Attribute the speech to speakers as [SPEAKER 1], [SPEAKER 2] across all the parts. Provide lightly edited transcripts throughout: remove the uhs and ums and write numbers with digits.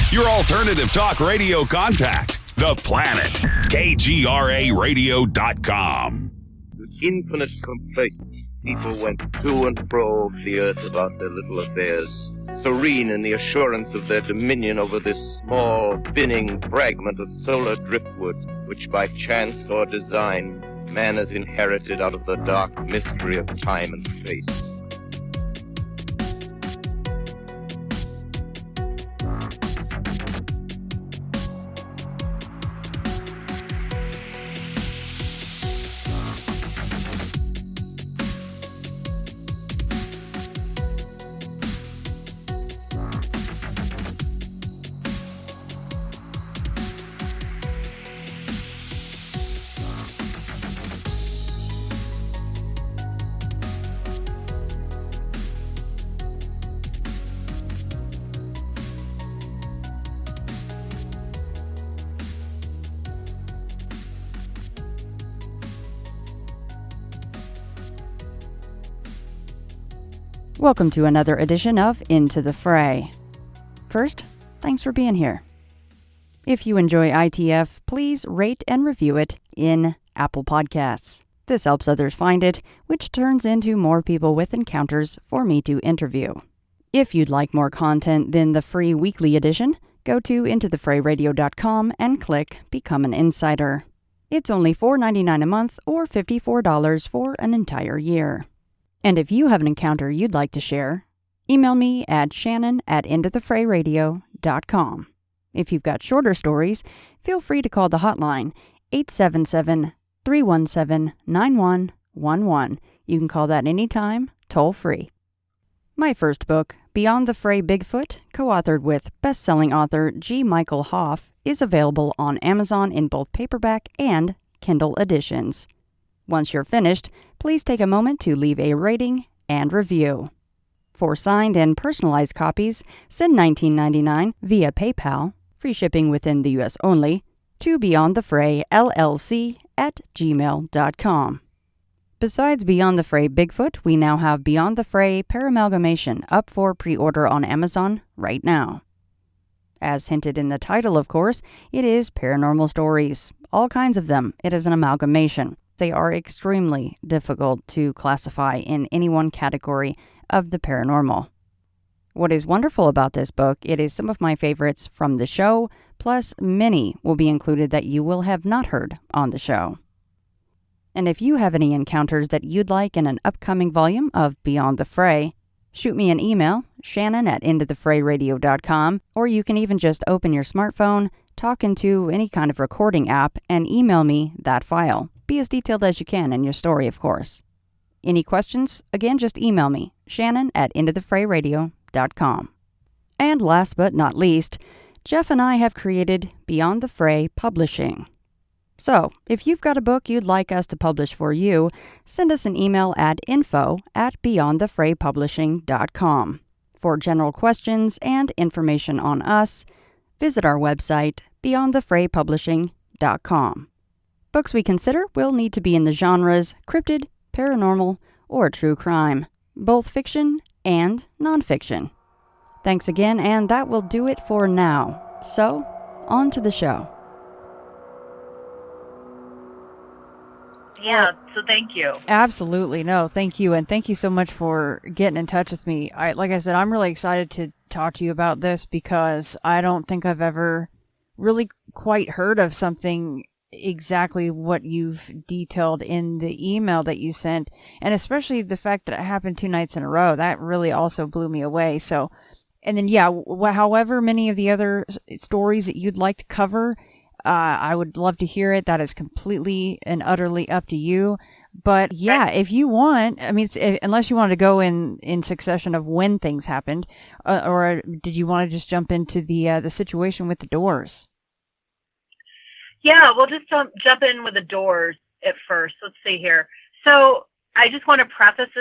[SPEAKER 1] Your alternative talk radio contact, The Planet, KGRAradio.com.
[SPEAKER 2] With infinite complacency, people went to and fro over the earth about their little affairs, serene in the assurance of their dominion over this small, spinning fragment of solar driftwood, which by chance or design, man has inherited out of the dark mystery of time and space.
[SPEAKER 3] Welcome to another edition of Into the Fray. First, thanks for being here. If you enjoy ITF, please rate and review it in Apple Podcasts. This helps others find it, which turns into more people with encounters for me to interview. If you'd like more content than the free weekly edition, go to intothefrayradio.com and click Become an Insider. It's only $4.99 a month or $54 for an entire year. And if you have an encounter you'd like to share, email me at shannon@intothefrayradio.com. If you've got shorter stories, feel free to call the hotline, 877-317-9111. You can call that anytime, toll free. My first book, Beyond the Fray Bigfoot, co-authored with best-selling author G. Michael Hoff, is available on Amazon in both paperback and Kindle editions. Once you're finished, please take a moment to leave a rating and review. For signed and personalized copies, send $19.99 via PayPal, free shipping within the U.S. only, to BeyondTheFrayLLC@gmail.com. Besides Beyond the Fray Bigfoot, we now have Beyond the Fray PARAMALGAMATION up for pre-order on Amazon right now. As hinted in the title, of course, it is paranormal stories. All kinds of them. It is an amalgamation. They are extremely difficult to classify in any one category of the paranormal. What is wonderful about this book, it is some of my favorites from the show, plus many will be included that you will have not heard on the show. And if you have any encounters that you'd like in an upcoming volume of Beyond the Fray, shoot me an email, shannon@intothefrayradio.com, or you can even just open your smartphone, talk into any kind of recording app, and email me that file. Be as detailed as you can in your story, of course. Any questions? Again, just email me, shannon@intothefrayradio.com. And last but not least, Jeff and I have created Beyond the Fray Publishing. So, if you've got a book you'd like us to publish for you, send us an email at info@beyondthefraypublishing.com. For general questions and information on us, visit our website, beyondthefraypublishing.com. Books we consider will need to be in the genres cryptid, paranormal, or true crime, both fiction and nonfiction. Thanks again, and that will do it for now. So, on to the show.
[SPEAKER 4] Yeah, so thank you.
[SPEAKER 3] Absolutely. No, thank you. And thank you so much for getting in touch with me. Like I said, I'm really excited to talk to you about this because I don't think I've ever really quite heard of something exactly what you've detailed in the email that you sent. And especially the fact that it happened 2 nights in a row, that really also blew me away. So, and then, yeah, however many of the other stories that you'd like to cover, I would love to hear it. That is completely and utterly up to you. But yeah, if you want, I mean, unless you want to go in succession of when things happened, or did you want to just jump into the situation with the doors?
[SPEAKER 4] Yeah, we'll just jump in with the doors at first. Let's see here. So I just want to preface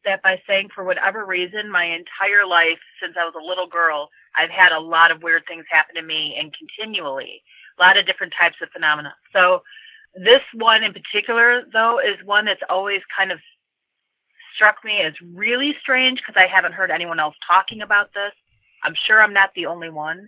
[SPEAKER 4] that by saying, for whatever reason, my entire life since I was a little girl, I've had a lot of weird things happen to me, and continually. A lot of different types of phenomena. So this one in particular, though, is one that's always kind of struck me as really strange because I haven't heard anyone else talking about this. I'm sure I'm not the only one.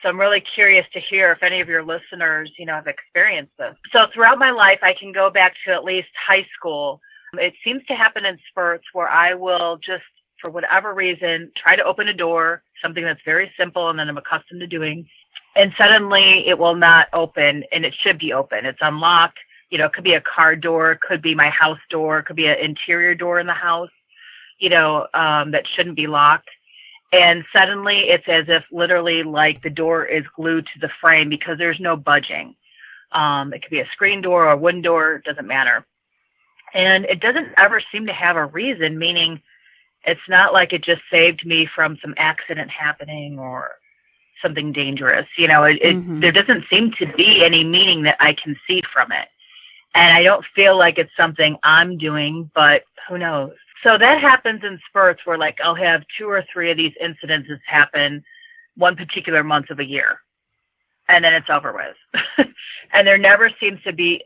[SPEAKER 4] So I'm really curious to hear if any of your listeners, have experienced this. So throughout my life, I can go back to at least high school. It seems to happen in spurts where I will just, for whatever reason, try to open a door, something that's very simple and that I'm accustomed to doing. And suddenly it will not open, and it should be open. It's unlocked. It could be a car door, it could be my house door, it could be an interior door in the house, that shouldn't be locked. And suddenly it's as if literally like the door is glued to the frame because there's no budging. It could be a screen door or a wooden door, it doesn't matter. And it doesn't ever seem to have a reason, meaning it's not like it just saved me from some accident happening or something dangerous. There doesn't seem to be any meaning that I can see from it. And I don't feel like it's something I'm doing, but who knows? So that happens in spurts where like I'll have 2 or 3 of these incidences happen one particular month of a year. And then it's over with. And there never seems to be,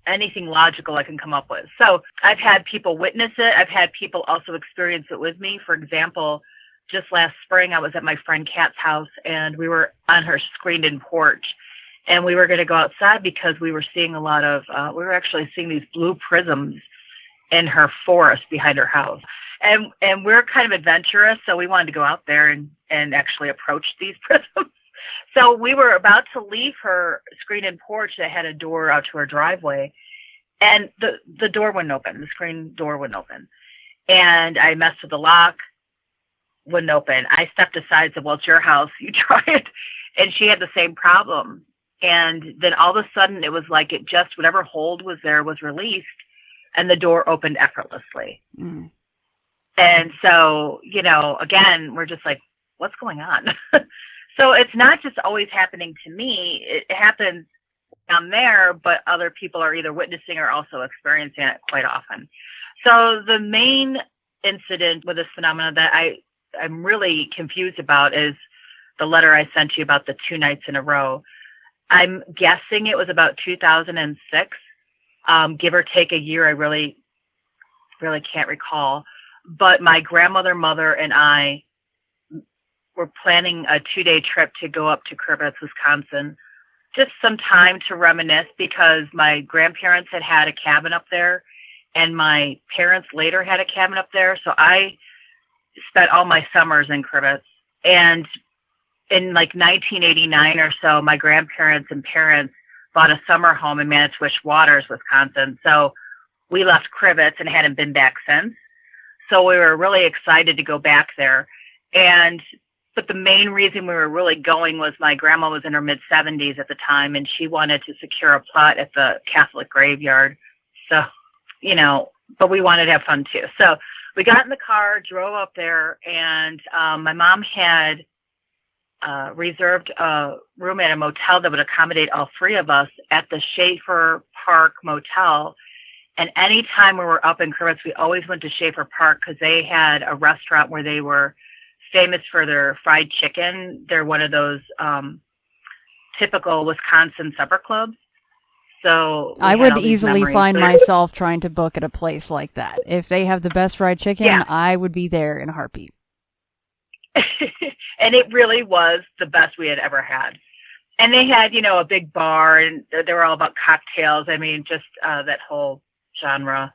[SPEAKER 4] anything logical I can come up with. So I've had people witness it. I've had people also experience it with me. For example, just last spring, I was at my friend Kat's house and we were on her screened-in porch. And we were going to go outside because we were seeing a lot of, we were actually seeing these blue prisms in her forest behind her house. And we're kind of adventurous, so we wanted to go out there and actually approach these prisms. So we were about to leave her screened-in porch that had a door out to her driveway, and the door wouldn't open. The screen door wouldn't open. And I messed with the lock, wouldn't open. I stepped aside and said, well, it's your house. You try it. And she had the same problem. And then all of a sudden, it was like it just, whatever hold was there was released, and the door opened effortlessly. Mm. And so, again, we're just like, what's going on? So it's not just always happening to me. It happens down there, but other people are either witnessing or also experiencing it quite often. So the main incident with this phenomenon that I'm really confused about is the letter I sent you about the 2 nights in a row. I'm guessing it was about 2006, give or take a year. I really can't recall. But my grandmother, mother, and I were planning a 2-day trip to go up to Crivets, Wisconsin, just some time to reminisce because my grandparents had a cabin up there and my parents later had a cabin up there. So I spent all my summers in Crivets. And in like 1989 or so, my grandparents and parents bought a summer home in Manitowish Waters, Wisconsin. So we left Crivets and hadn't been back since. So we were really excited to go back there. But the main reason we were really going was my grandma was in her mid-70s at the time, and she wanted to secure a plot at the Catholic graveyard. So, but we wanted to have fun too. So we got in the car, drove up there, and my mom had reserved a room at a motel that would accommodate all 3 of us at the Schaefer Park Motel. And anytime we were up in Crivets, we always went to Schaefer Park because they had a restaurant where they were famous for their fried chicken. They're one of those typical Wisconsin supper clubs. So
[SPEAKER 3] I would easily find myself trying to book at a place like that. If they have the best fried chicken, yeah. I would be there in a heartbeat.
[SPEAKER 4] And it really was the best we had ever had. And they had, a big bar, and they were all about cocktails. I mean, just that whole genre,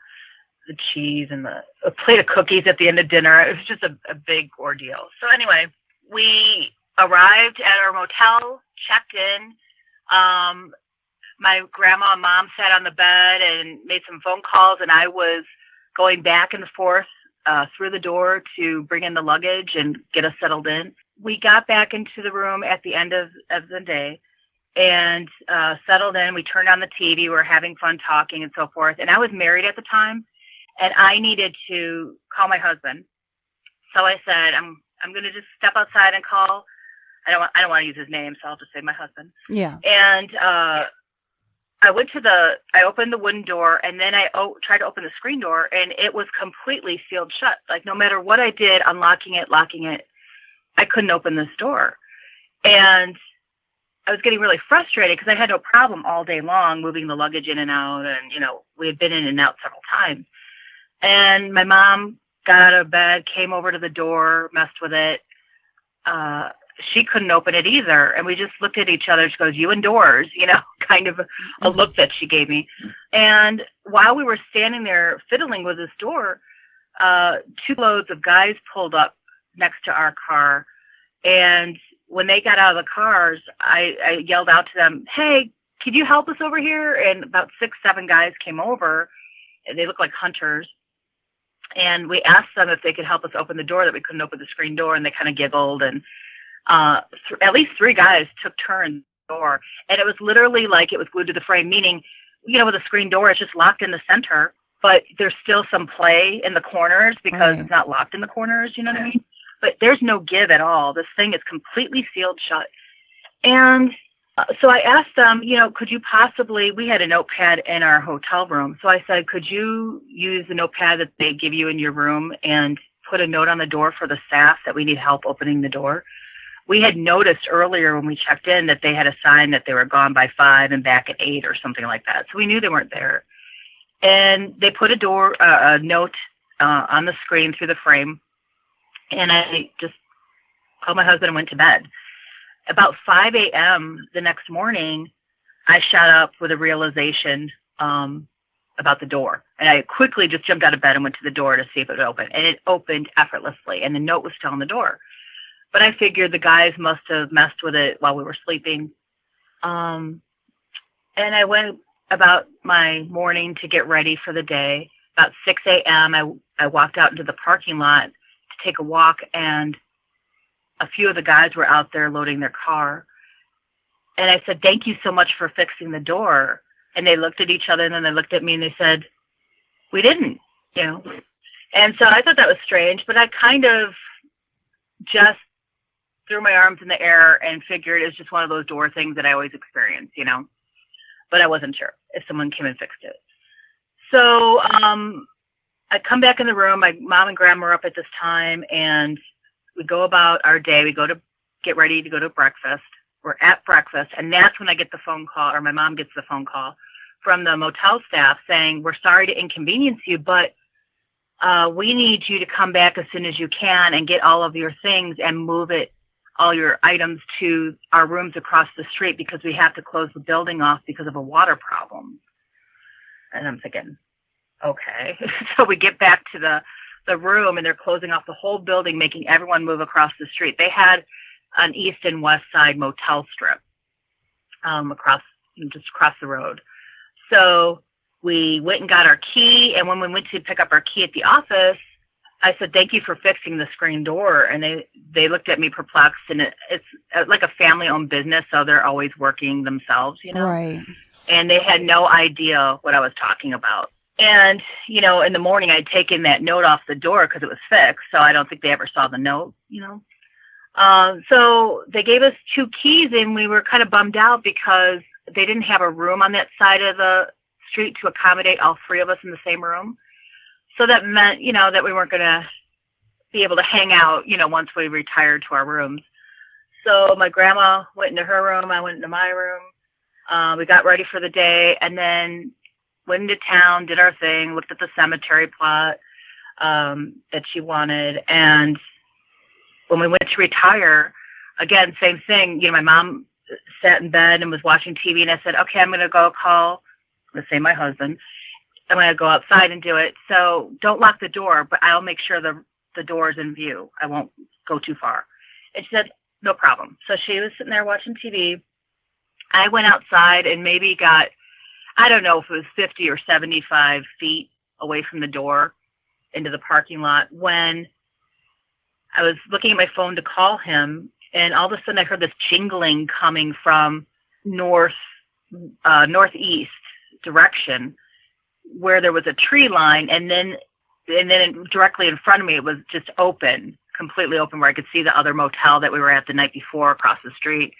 [SPEAKER 4] the cheese and a plate of cookies at the end of dinner. It was just a big ordeal. So anyway, we arrived at our motel, checked in. My grandma and mom sat on the bed and made some phone calls, and I was going back and forth through the door to bring in the luggage and get us settled in. We got back into the room at the end of the day and settled in. We turned on the TV. We were having fun talking and so forth. And I was married at the time, and I needed to call my husband. So I said, I'm going to just step outside and call. I don't want to use his name, so I'll just say my husband.
[SPEAKER 3] Yeah.
[SPEAKER 4] And I opened the wooden door, and then I tried to open the screen door, and it was completely sealed shut. Like no matter what I did, unlocking it, locking it, I couldn't open this door. And I was getting really frustrated because I had no problem all day long moving the luggage in and out. And, we had been in and out several times. And my mom got out of bed, came over to the door, messed with it. she couldn't open it either. And we just looked at each other. She goes, you indoors, kind of a look that she gave me. And while we were standing there fiddling with this door, 2 loads of guys pulled up next to our car. And when they got out of the cars, I yelled out to them, hey, could you help us over here? And about 6, 7 guys came over. And they looked like hunters. And we asked them if they could help us open the door, that we couldn't open the screen door. And they kind of giggled. And at least 3 guys took turns at the door. And it was literally like it was glued to the frame, meaning, with a screen door, it's just locked in the center. But there's still some play in the corners because It's not locked in the corners, you know what I mean? But there's no give at all. This thing is completely sealed shut. And so I asked them, could you possibly, we had a notepad in our hotel room. So I said, could you use the notepad that they give you in your room and put a note on the door for the staff that we need help opening the door? We had noticed earlier when we checked in that they had a sign that they were gone by 5 and back at 8 or something like that. So we knew they weren't there. And they put a note on the screen through the frame. And I just called my husband and went to bed. About 5 a.m. the next morning, I shot up with a realization about the door. And I quickly just jumped out of bed and went to the door to see if it would open. And it opened effortlessly. And the note was still on the door. But I figured the guys must have messed with it while we were sleeping. And I went about my morning to get ready for the day. About 6 a.m., I walked out into the parking lot to take a walk, and a few of the guys were out there loading their car. And I said, thank you so much for fixing the door. And they looked at each other, and then they looked at me, and they said, we didn't, And so I thought that was strange, but I kind of just threw my arms in the air and figured it's just one of those door things that I always experience, But I wasn't sure if someone came and fixed it. So I come back in the room. My mom and grandma are up at this time, and we go about our day. We go to get ready to go to breakfast. We're at breakfast, and that's when I get the phone call, or my mom gets the phone call from the motel staff saying, we're sorry to inconvenience you, but we need you to come back as soon as you can and get all of your things and move all your items to our rooms across the street because we have to close the building off because of a water problem. And I'm thinking, okay. So we get back to the room, and they're closing off the whole building, making everyone move across the street. They had an east and west side motel strip just across the road. So we went and got our key, and when we went to pick up our key at the office, I said, thank you for fixing the screen door. And they looked at me perplexed, and it's like a family-owned business, so they're always working themselves,
[SPEAKER 3] Right.
[SPEAKER 4] And they had no idea what I was talking about. And, in the morning, I'd taken that note off the door because it was fixed, so I don't think they ever saw the note, So they gave us 2 keys, and we were kind of bummed out because they didn't have a room on that side of the street to accommodate all 3 of us in the same room. So that meant, that we weren't going to be able to hang out, once we retired to our rooms. So my grandma went into her room. I went into my room. We got ready for the day, and then went into town, did our thing, looked at the cemetery plot that she wanted. And when we went to retire, again, same thing. My mom sat in bed and was watching TV, and I said, okay, I'm going to go call, let's say my husband. I'm going to go outside and do it. So don't lock the door, but I'll make sure the door is in view. I won't go too far. And she said, no problem. So she was sitting there watching TV. I went outside and maybe got, I don't know if it was 50 or 75 feet away from the door into the parking lot when I was looking at my phone to call him. And all of a sudden I heard this jingling coming from northeast direction, where there was a tree line, and then directly in front of me, it was just open, completely open, where I could see the other motel that we were at the night before across the street.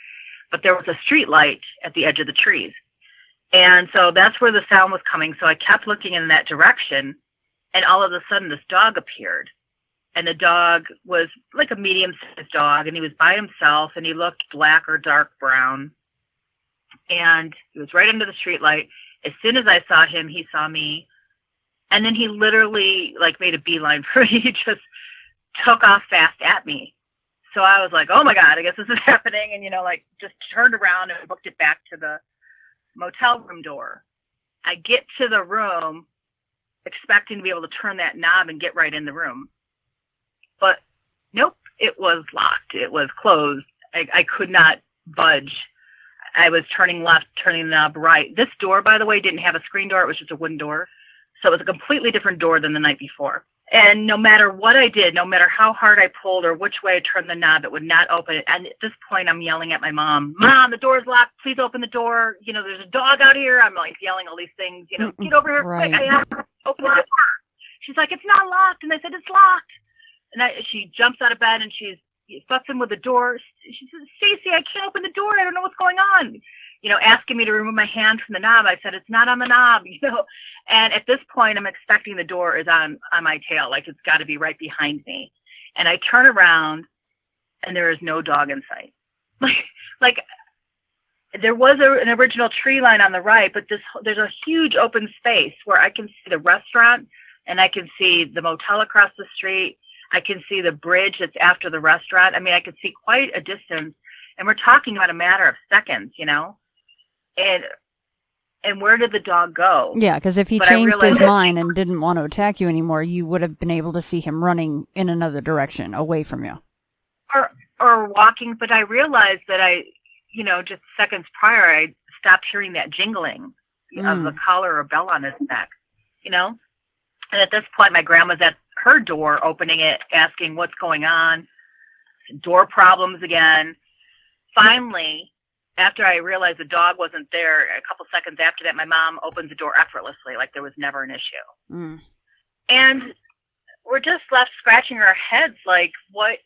[SPEAKER 4] But there was a street light at the edge of the trees. And so that's where the sound was coming. So I kept looking in that direction, and all of a sudden this dog appeared. And the dog was like a medium-sized dog, and he was by himself, and he looked black or dark brown. And he was right under the street light. As soon as I saw him, he saw me. And then he literally made a beeline for me. He just took off fast at me. So I was like, oh my God, I guess this is happening. And, like just turned around and booked it back to the motel room door. I get to the room expecting to be able to turn that knob and get right in the room. But nope, it was locked. It was closed. I could not budge. I was turning left, turning the knob right. This door, by the way, didn't have a screen door. It was just a wooden door. So it was a completely different door than the night before. And no matter what I did, no matter how hard I pulled or which way I turned the knob, it would not open. And at this point, I'm yelling at my mom, Mom, the door's locked. Please open the door. There's a dog out here. I'm like yelling all these things, get over here quick. I have to open the door. She's like, it's not locked. And I said, it's locked. And she jumps out of bed and she's fussing with the door. She says, Stacy, I can't open the door. I don't know what's going on. Asking me to remove my hand from the knob. I said, it's not on the knob, And at this point, I'm expecting the door is on my tail. Like it's got to be right behind me. And I turn around and there is no dog in sight. Like there was an original tree line on the right, but there's a huge open space where I can see the restaurant and I can see the motel across the street. I can see the bridge that's after the restaurant. I mean, I could see quite a distance, and we're talking about a matter of seconds, And where did the dog go?
[SPEAKER 3] Yeah, because if he changed his mind and didn't want to attack you anymore, you would have been able to see him running in another direction, away from you.
[SPEAKER 4] Or walking, but I realized that just seconds prior, I stopped hearing that jingling of the collar or bell on his neck, And at this point, my grandma's at her door, opening it, asking what's going on. Door problems again. Finally, after I realized the dog wasn't there, a couple seconds after that, my mom opens the door effortlessly, like there was never an issue. And we're just left scratching our heads, like, what?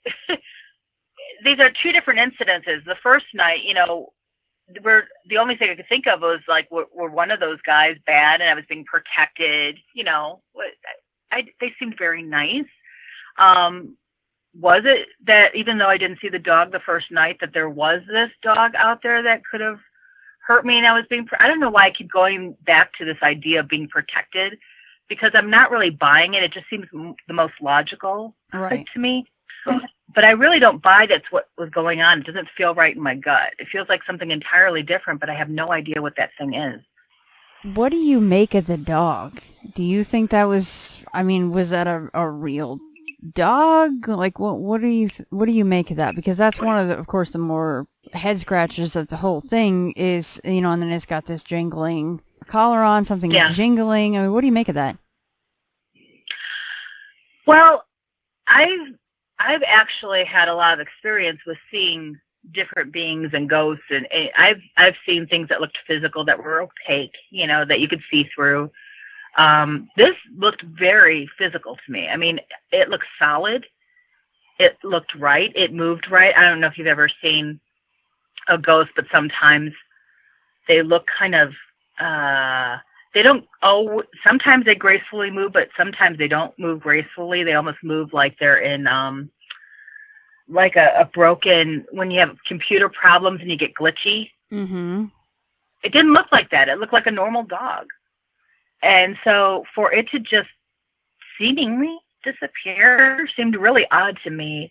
[SPEAKER 4] These are two different incidences. The first night, the only thing I could think of was like, were one of those guys bad and I was being protected? They seemed very nice. Was it that even though I didn't see the dog the first night, that there was this dog out there that could have hurt me and I was I don't know why I keep going back to this idea of being protected, because I'm not really buying it. It just seems the most logical to me. But I really don't buy that's what was going on. It doesn't feel right in my gut. It feels like something entirely different, but I have no idea what that thing is.
[SPEAKER 3] What do you make of the dog? Do you think that was that a real dog? Like, what do you make of that? Because that's one of the, of course, the more head scratches of the whole thing is, and then it's got this jingling collar on, something jingling. I mean, what do you make of that?
[SPEAKER 4] Well, I've actually had a lot of experience with seeing different beings and ghosts, and I've seen things that looked physical that were opaque, that you could see through. This looked very physical to me. I mean, it looked solid. It looked right. It moved right. I don't know if you've ever seen a ghost, but sometimes they look kind of, sometimes they gracefully move, but sometimes they don't move gracefully. They almost move like they're in, like a broken, when you have computer problems and you get glitchy. Mm-hmm. It didn't look like that. It looked like a normal dog. And so for it to just seemingly disappear seemed really odd to me,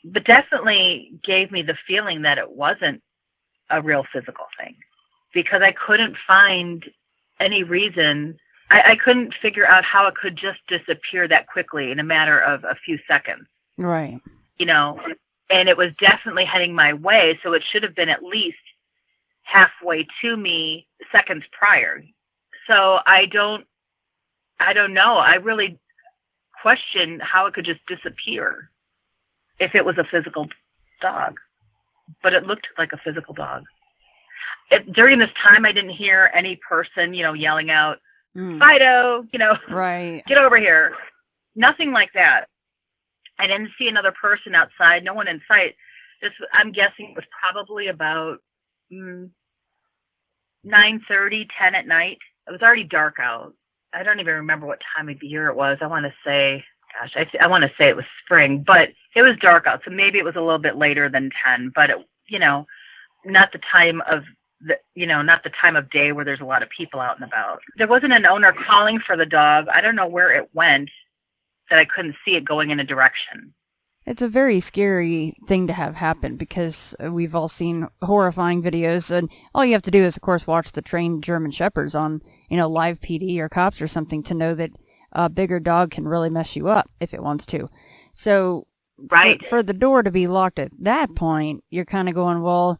[SPEAKER 4] but definitely gave me the feeling that it wasn't a real physical thing, because I couldn't find any reason. I couldn't figure out how it could just disappear that quickly in a matter of a few seconds.
[SPEAKER 3] Right.
[SPEAKER 4] And it was definitely heading my way, so it should have been at least halfway to me seconds prior. So I don't know. I really question how it could just disappear if it was a physical dog, but it looked like a physical dog. During this time, I didn't hear any person, yelling out, Fido,
[SPEAKER 3] right,
[SPEAKER 4] get over here. Nothing like that. I didn't see another person outside, no one in sight. I'm guessing it was probably about 9:30, 10 at night. It was already dark out. I don't even remember what time of the year it was. I want to say it was spring, but it was dark out. So maybe it was a little bit later than 10, but not the time of day where there's a lot of people out and about. There wasn't an owner calling for the dog. I don't know where it went, that I couldn't see it going in a direction.
[SPEAKER 3] It's a very scary thing to have happen because we've all seen horrifying videos, and all you have to do is, of course, watch the trained German Shepherds on, live PD or cops or something to know that a bigger dog can really mess you up if it wants to. So
[SPEAKER 4] Right.
[SPEAKER 3] for the door to be locked at that point, you're kind of going, well,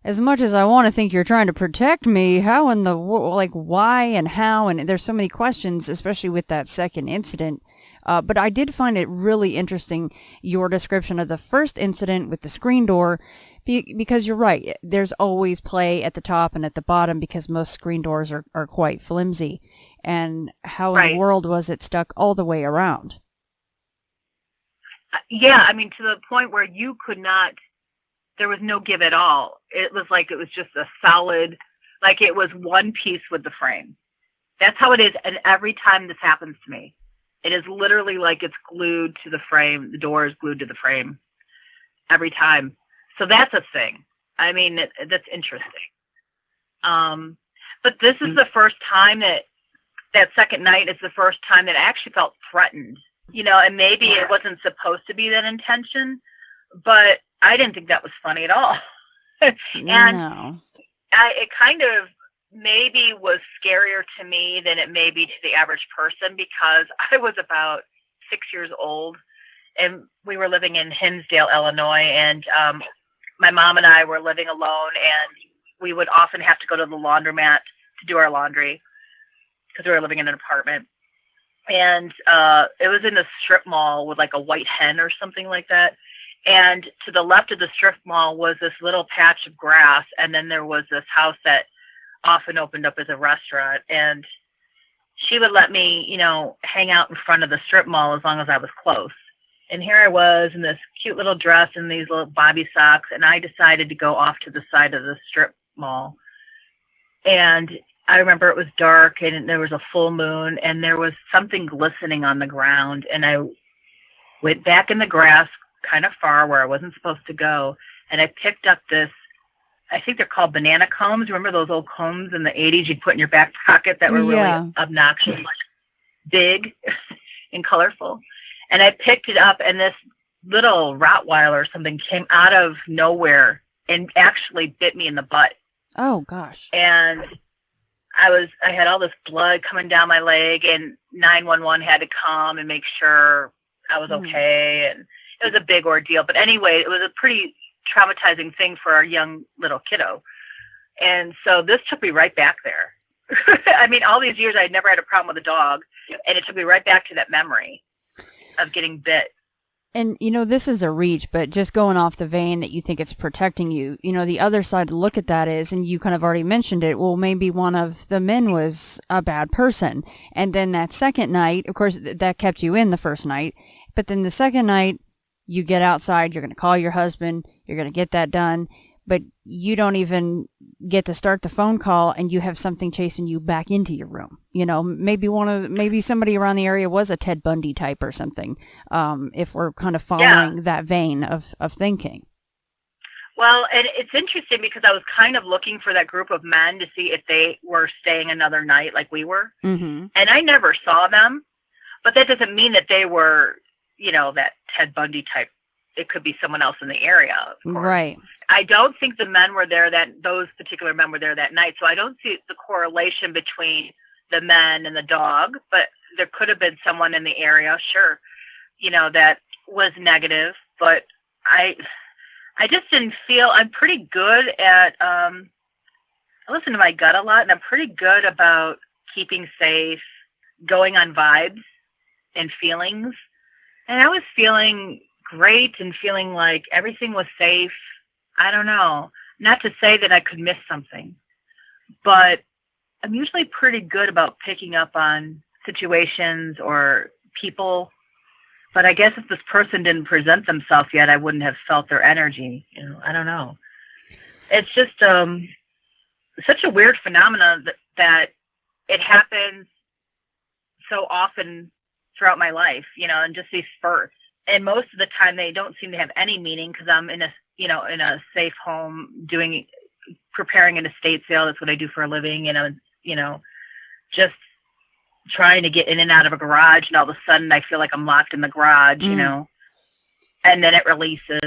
[SPEAKER 3] as much as I want to think you're trying to protect me, how in the world, like why and how, and there's so many questions, especially with that second incident. But I did find it really interesting, your description of the first incident with the screen door, because you're right, there's always play at the top and at the bottom because most screen doors are quite flimsy. And how in the world was it stuck all the way around?
[SPEAKER 4] Yeah, I mean, to the point where you could not, there was no give at all. It was like it was just a solid, like it was one piece with the frame. That's how it is. And every time this happens to me, it is literally like it's glued to the frame. The door is glued to the frame every time. So that's a thing. I mean, that's interesting. But this is the first time that second night is the first time that I actually felt threatened, and maybe it wasn't supposed to be that intention, but I didn't think that was funny at all. And
[SPEAKER 3] No.
[SPEAKER 4] it kind of maybe was scarier to me than it may be to the average person, because I was about 6 years old and we were living in Hinsdale, Illinois, and my mom and I were living alone, and we would often have to go to the laundromat to do our laundry because we were living in an apartment. And it was in a strip mall with like a white hen or something like that. And to the left of the strip mall was this little patch of grass, and then there was this house that often opened up as a restaurant, and she would let me, hang out in front of the strip mall as long as I was close. And here I was in this cute little dress and these little bobby socks, and I decided to go off to the side of the strip mall. And I remember it was dark and there was a full moon and there was something glistening on the ground, and I went back in the grass kind of far where I wasn't supposed to go, and I picked up this, I think they're called banana combs. Remember those old combs in the 80s you'd put in your back pocket that were really obnoxious, like big and colorful? And I picked it up, and this little Rottweiler or something came out of nowhere and actually bit me in the butt.
[SPEAKER 3] Oh, gosh.
[SPEAKER 4] And I had all this blood coming down my leg, and 911 had to come and make sure I was okay. And it was a big ordeal. But anyway, it was a pretty traumatizing thing for a young little kiddo. And so this took me right back there. I mean, all these years I had never had a problem with a dog, and it took me right back to that memory of getting bit.
[SPEAKER 3] And, this is a reach, but just going off the vein that you think it's protecting you, the other side to look at that is, and you kind of already mentioned it, well, maybe one of the men was a bad person. And then that second night, of course, that kept you in the first night. But then the second night, you get outside, you're going to call your husband, you're going to get that done, but you don't even get to start the phone call, and you have something chasing you back into your room. Maybe somebody around the area was a Ted Bundy type or something, if we're kind of following that vein of thinking.
[SPEAKER 4] Well, and it's interesting because I was kind of looking for that group of men to see if they were staying another night like we were. Mm-hmm. And I never saw them, but that doesn't mean that they were, that Ted Bundy type. It could be someone else in the area, of course.
[SPEAKER 3] Right.
[SPEAKER 4] I don't think the men were there those particular men were there that night. So I don't see the correlation between the men and the dog, but there could have been someone in the area, sure, that was negative, but I just didn't feel, I'm pretty good at, I listen to my gut a lot, and I'm pretty good about keeping safe, going on vibes and feelings. And I was feeling great and feeling like everything was safe. I don't know. Not to say that I could miss something, but I'm usually pretty good about picking up on situations or people. But I guess if this person didn't present themselves yet, I wouldn't have felt their energy. I don't know. It's just such a weird phenomenon that it happens so often throughout my life, and just these spurts. And most of the time they don't seem to have any meaning because I'm in a safe home preparing an estate sale. That's what I do for a living. Just trying to get in and out of a garage. And all of a sudden I feel like I'm locked in the garage, and then it releases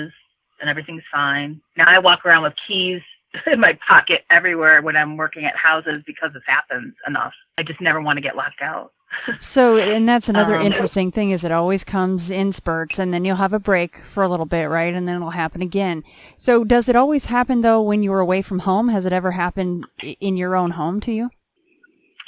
[SPEAKER 4] and everything's fine. Now I walk around with keys in my pocket everywhere when I'm working at houses because this happens enough. I just never want to get locked out.
[SPEAKER 3] So, and that's another interesting thing is it always comes in spurts, and then you'll have a break for a little bit, right? And then it'll happen again. So does it always happen, though, when you're away from home? Has it ever happened in your own home to you?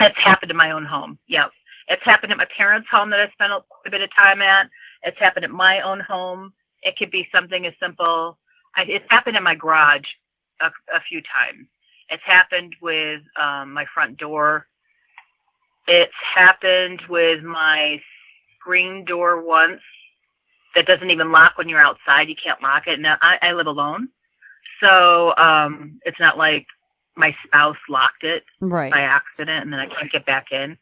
[SPEAKER 4] It's happened in my own home, yep. It's happened at my parents' home that I spent a bit of time at. It's happened at my own home. It could be something as simple. It's happened in my garage a few times. It's happened with my front door. It's happened with my screen door once that doesn't even lock when you're outside. You can't lock it. Now, I live alone, so it's not like my spouse locked it by accident and then I can't get back in.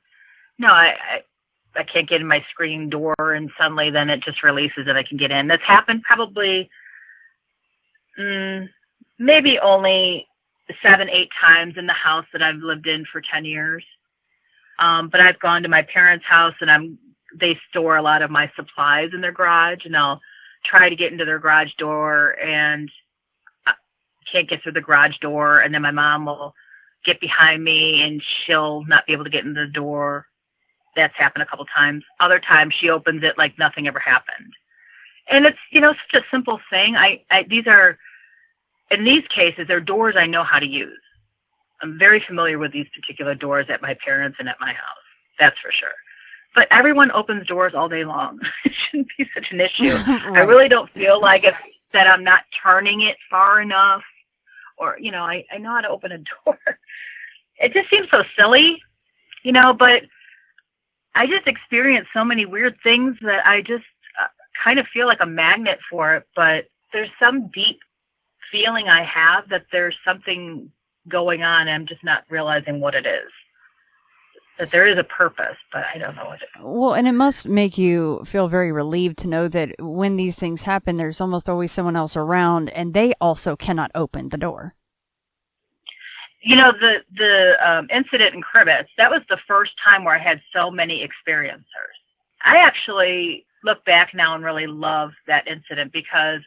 [SPEAKER 4] No, I can't get in my screen door and suddenly then it just releases and I can get in. That's happened probably maybe only 7-8 times in the house that I've lived in for 10 years. But I've gone to my parents' house and they store a lot of my supplies in their garage, and I'll try to get into their garage door and I can't get through the garage door. And then my mom will get behind me and she'll not be able to get into the door. That's happened a couple times. Other times she opens it like nothing ever happened. And it's, such a simple thing. In these cases, they're doors I know how to use. I'm very familiar with these particular doors at my parents' and at my house. That's for sure. But everyone opens doors all day long. It shouldn't be such an issue. Right. I really don't feel like it's that I'm not turning it far enough or, I know how to open a door. It just seems so silly, but I just experienced so many weird things that I just kind of feel like a magnet for it. But there's some deep feeling I have that there's something going on and I'm just not realizing what it is. That there is a purpose, but I don't know what it is.
[SPEAKER 3] Well, and it must make you feel very relieved to know that when these things happen, there's almost always someone else around and they also cannot open the door.
[SPEAKER 4] The incident in Cribbets, that was the first time where I had so many experiencers. I actually look back now and really love that incident because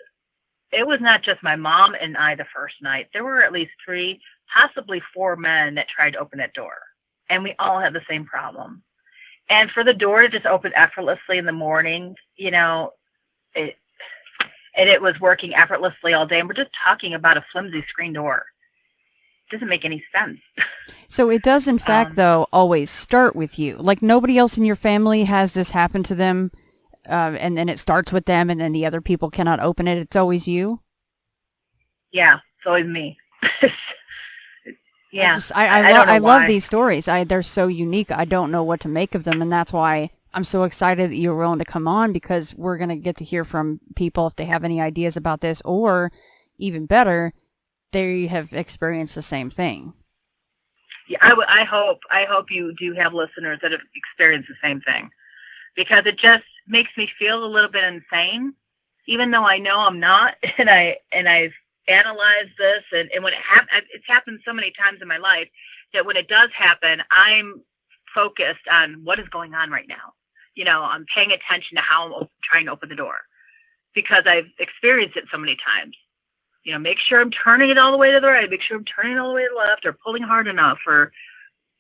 [SPEAKER 4] it was not just my mom and I the first night. There were at least 3, possibly 4 men that tried to open that door. And we all had the same problem. And for the door to just open effortlessly in the morning, it was working effortlessly all day. And we're just talking about a flimsy screen door. It doesn't make any sense.
[SPEAKER 3] So it does, in fact, though, always start with you. Like nobody else in your family has this happen to them. And then it starts with them and then the other people cannot open it. It's always you?
[SPEAKER 4] Yeah, it's always me. Yeah.
[SPEAKER 3] I love these stories. They're so unique. I don't know what to make of them. And that's why I'm so excited that you're willing to come on because we're going to get to hear from people if they have any ideas about this or even better, they have experienced the same thing.
[SPEAKER 4] Yeah, I hope you do have listeners that have experienced the same thing because it just makes me feel a little bit insane, even though I know I'm not, and I've analyzed this, and when it's happened so many times in my life that when it does happen, I'm focused on what is going on right now. I'm paying attention to how I'm trying to open the door because I've experienced it so many times. Make sure I'm turning it all the way to the right, make sure I'm turning it all the way to the left, or pulling hard enough, or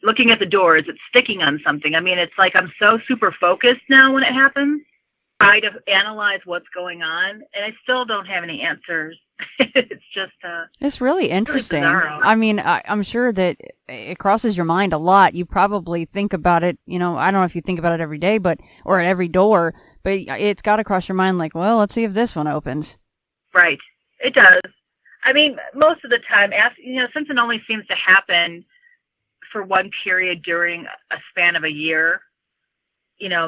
[SPEAKER 4] looking at the door, is it sticking on something? I mean, it's like I'm so super focused now when it happens. I try to analyze what's going on, and I still don't have any answers. It's just
[SPEAKER 3] it's really interesting.
[SPEAKER 4] Really
[SPEAKER 3] I mean, I'm sure that it crosses your mind a lot. You probably think about it, I don't know if you think about it every day, or at every door, but it's got to cross your mind like, well, let's see if this one opens.
[SPEAKER 4] Right. It does. I mean, most of the time, since it only seems to happen for one period during a span of a year,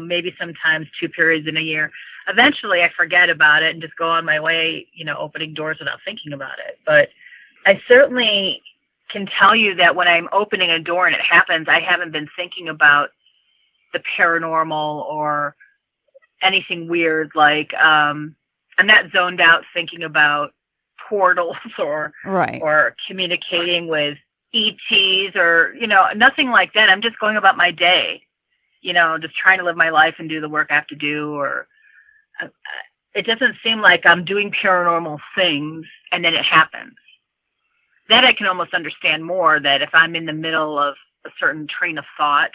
[SPEAKER 4] maybe sometimes 2 periods in a year, eventually I forget about it and just go on my way, opening doors without thinking about it. But I certainly can tell you that when I'm opening a door and it happens, I haven't been thinking about the paranormal or anything weird. Like, I'm not zoned out thinking about portals or communicating with ETs or, nothing like that. I'm just going about my day, just trying to live my life and do the work I have to do. Or it doesn't seem like I'm doing paranormal things and then it happens. That I can almost understand more, that if I'm in the middle of a certain train of thought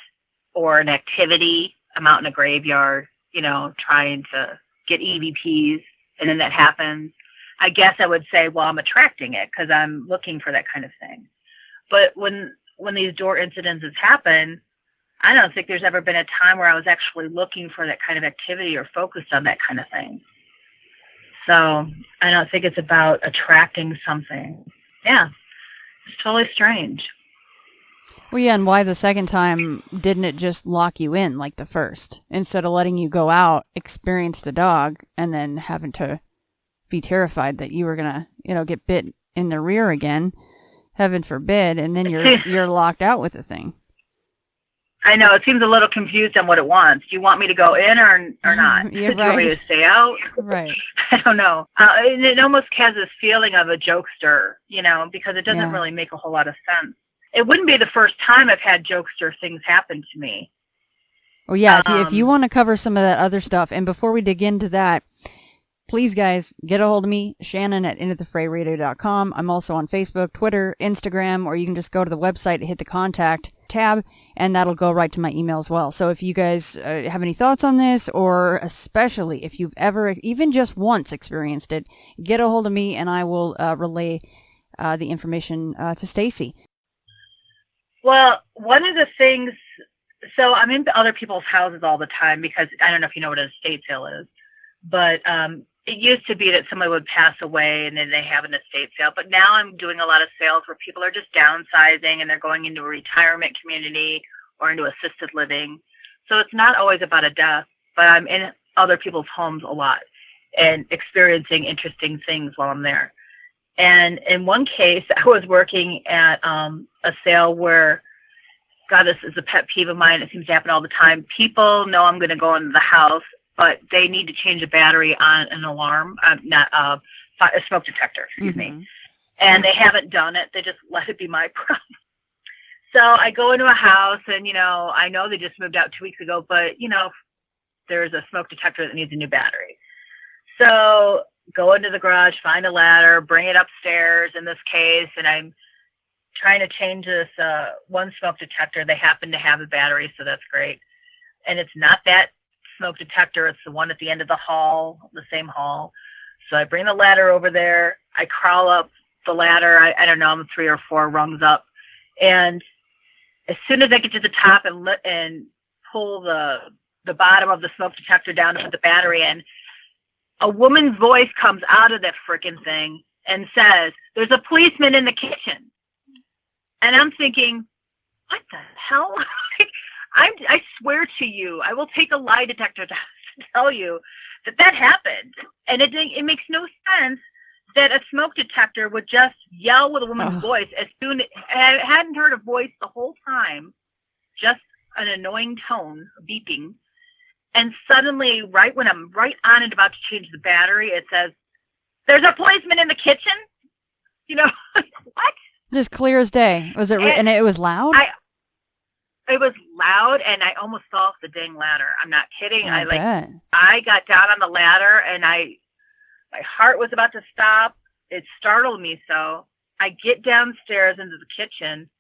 [SPEAKER 4] or an activity, I'm out in a graveyard, trying to get EVPs, and then that happens. I guess I would say, well, I'm attracting it because I'm looking for that kind of thing. But when these door incidences happen, I don't think there's ever been a time where I was actually looking for that kind of activity or focused on that kind of thing. So I don't think it's about attracting something. Yeah, it's totally strange.
[SPEAKER 3] Well, yeah, and why the second time didn't it just lock you in like the first? Instead of letting you go out, experience the dog, and then having to be terrified that you were going to, get bit in the rear again, heaven forbid, and then you're locked out with the thing.
[SPEAKER 4] I know, it seems a little confused on what it wants. Do you want me to go in or not?
[SPEAKER 3] Yeah,
[SPEAKER 4] Do you want me to stay out?
[SPEAKER 3] Right.
[SPEAKER 4] I don't know. It almost has this feeling of a jokester, because it doesn't really make a whole lot of sense. It wouldn't be the first time I've had jokester things happen to me.
[SPEAKER 3] Well, yeah, if you want to cover some of that other stuff, and before we dig into that, please, guys, get a hold of me, Shannon at IntoTheFrayRadio.com. I'm also on Facebook, Twitter, Instagram, or you can just go to the website and hit the contact tab, and that'll go right to my email as well. So if you guys have any thoughts on this, or especially if you've ever, even just once experienced it, get a hold of me, and I will relay the information to Stacy.
[SPEAKER 4] Well, one of the things, so I'm in other people's houses all the time because I don't know if you know what an estate sale is, but it used to be that somebody would pass away and then they have an estate sale. But now I'm doing a lot of sales where people are just downsizing and they're going into a retirement community or into assisted living. So it's not always about a death, but I'm in other people's homes a lot and experiencing interesting things while I'm there. And in one case, I was working at a sale where, God, this is a pet peeve of mine. It seems to happen all the time. People know I'm going to go into the house, but they need to change a battery on an alarm, not a smoke detector, excuse me. And they haven't done it. They just let it be my problem. So I go into a house and, I know they just moved out 2 weeks ago, but, there's a smoke detector that needs a new battery. So go into the garage, find a ladder, bring it upstairs in this case, and I'm trying to change this one smoke detector. They happen to have a battery, so that's great. And it's not that smoke detector, it's the one at the end of the hall, the same hall. So I bring the ladder over there, I crawl up the ladder, I don't know, I'm 3 or 4 rungs up, and as soon as I get to the top and pull the bottom of the smoke detector down to put the battery in, a woman's voice comes out of that frickin' thing and says, "There's a policeman in the kitchen." And I'm thinking, what the hell? I swear to you, I will take a lie detector to tell you that happened. And it makes no sense that a smoke detector would just yell with a woman's voice as soon as I hadn't heard a voice the whole time, just an annoying tone, beeping. And suddenly, right when I'm right on it about to change the battery, it says, "There's a policeman in the kitchen." What?
[SPEAKER 3] Just clear as day. Was it? And it was loud?
[SPEAKER 4] It was loud, and I almost fell off the dang ladder. I'm not kidding.
[SPEAKER 3] I bet.
[SPEAKER 4] I got down on the ladder, and my heart was about to stop. It startled me so. I get downstairs into the kitchen,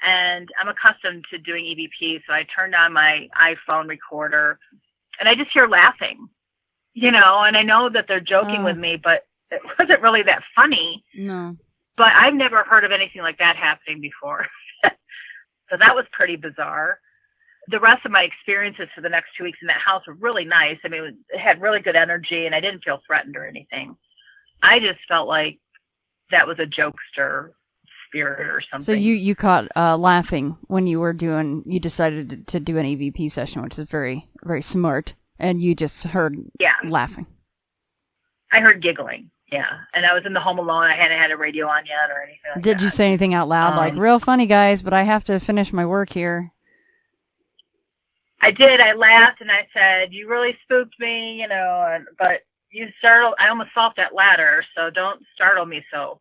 [SPEAKER 4] and I'm accustomed to doing EVP, so I turned on my iPhone recorder, and I just hear laughing, and I know that they're joking with me, but it wasn't really that funny.
[SPEAKER 3] No.
[SPEAKER 4] But I've never heard of anything like that happening before. So that was pretty bizarre. The rest of my experiences for the next 2 weeks in that house were really nice. I mean, it had really good energy, and I didn't feel threatened or anything. I just felt like that was a jokester spirit or something.
[SPEAKER 3] So you caught laughing when you decided to do an EVP session, which is very, very smart, and you just heard laughing.
[SPEAKER 4] I heard giggling, and I was in the home alone. I hadn't had a radio on yet or anything like that.
[SPEAKER 3] Did you say anything out loud, like, "Real funny, guys, but I have to finish my work here"?
[SPEAKER 4] I did. I laughed, and I said, "You really spooked me, but you startled. I almost fell off that ladder, so don't startle me so,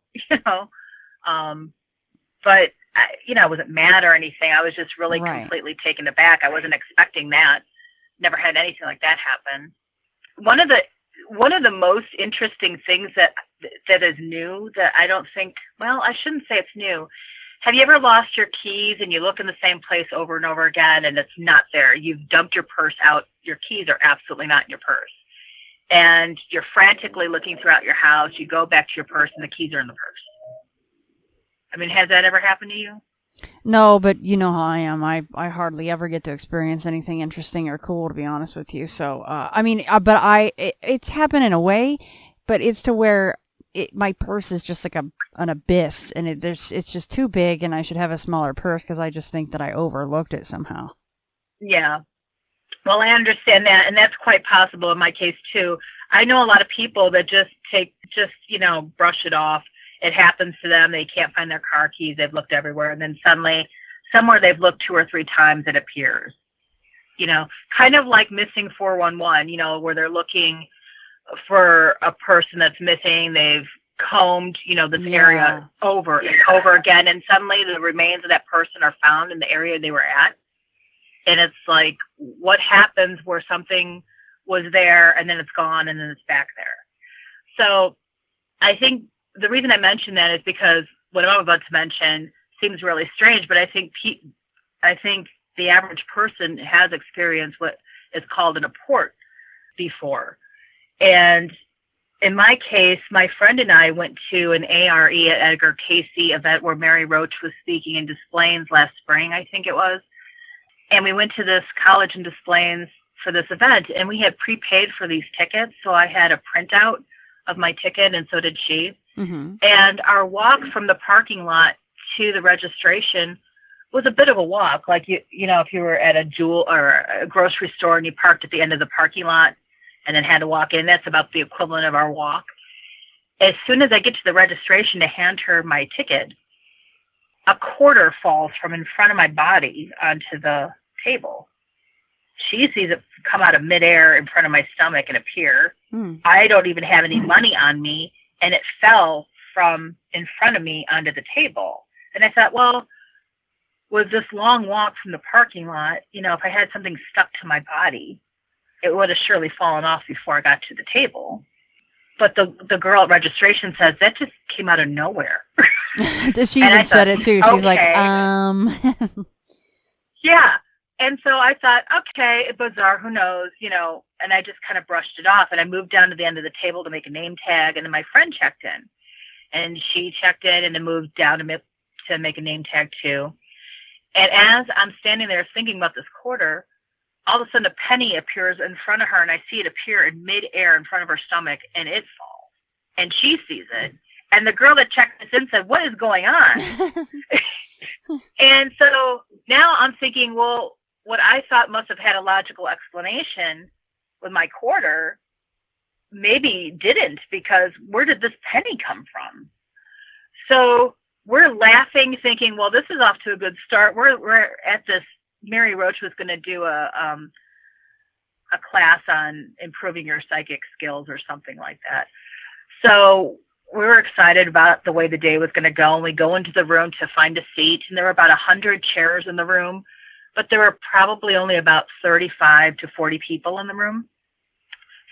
[SPEAKER 4] But, I wasn't mad or anything. I was just really completely taken aback. I wasn't expecting that. Never had anything like that happen. One of the one of the most interesting things that is new that I don't think, well, I shouldn't say it's new. Have you ever lost your keys and you look in the same place over and over again and it's not there? You've dumped your purse out. Your keys are absolutely not in your purse. And you're frantically looking throughout your house. You go back to your purse and the keys are in the purse. I mean, has that ever happened to you?
[SPEAKER 3] No, but you know how I am. I hardly ever get to experience anything interesting or cool, to be honest with you. So, it's happened in a way, but it's to where my purse is just like an abyss, and it's just too big, and I should have a smaller purse because I just think that I overlooked it somehow.
[SPEAKER 4] Yeah. Well, I understand that, and that's quite possible in my case too. I know a lot of people that just brush it off. It happens to them. They can't find their car keys. They've looked everywhere, and then suddenly, somewhere they've looked 2 or 3 times, it appears. Kind of like missing 411. Where they're looking for a person that's missing. They've combed, this area over and over again, and suddenly the remains of that person are found in the area they were at. And it's like, what happens where something was there and then it's gone and then it's back there? So I think the reason I mention that is because what I'm about to mention seems really strange, but I think the average person has experienced what is called an apport before. And in my case, my friend and I went to an ARE at Edgar Casey event where Mary Roach was speaking in Des Plaines last spring, I think it was. And we went to this college in Des Plaines for this event, and we had prepaid for these tickets. So I had a printout of my ticket, and so did she. Mm-hmm. And our walk from the parking lot to the registration was a bit of a walk. Like, if you were at a Jewel or a grocery store and you parked at the end of the parking lot and then had to walk in, that's about the equivalent of our walk. As soon as I get to the registration to hand her my ticket, a quarter falls from in front of my body onto the table. She sees it come out of midair in front of my stomach and appear. I don't even have any money on me, and it fell from in front of me onto the table. And I thought, well, with this long walk from the parking lot, if I had something stuck to my body, it would have surely fallen off before I got to the table. But the girl at registration says that just came out of nowhere.
[SPEAKER 3] She even said it too. She's like,
[SPEAKER 4] Yeah. And so I thought, okay, bizarre, who knows, and I just kind of brushed it off, and I moved down to the end of the table to make a name tag, and then my friend checked in, and she checked in and then moved down to make a name tag too. And as I'm standing there thinking about this quarter, all of a sudden a penny appears in front of her, and I see it appear in midair in front of her stomach, and it falls, and she sees it. And the girl that checked us in said, what is going on? And so now I'm thinking, well, what I thought must have had a logical explanation with my quarter maybe didn't, because where did this penny come from? So we're laughing, thinking, well, this is off to a good start. We're at this, Mary Roach was going to do a class on improving your psychic skills or something like that. So we were excited about the way the day was going to go, and we go into the room to find a seat, and there were about 100 chairs in the room, but there were probably only about 35 to 40 people in the room.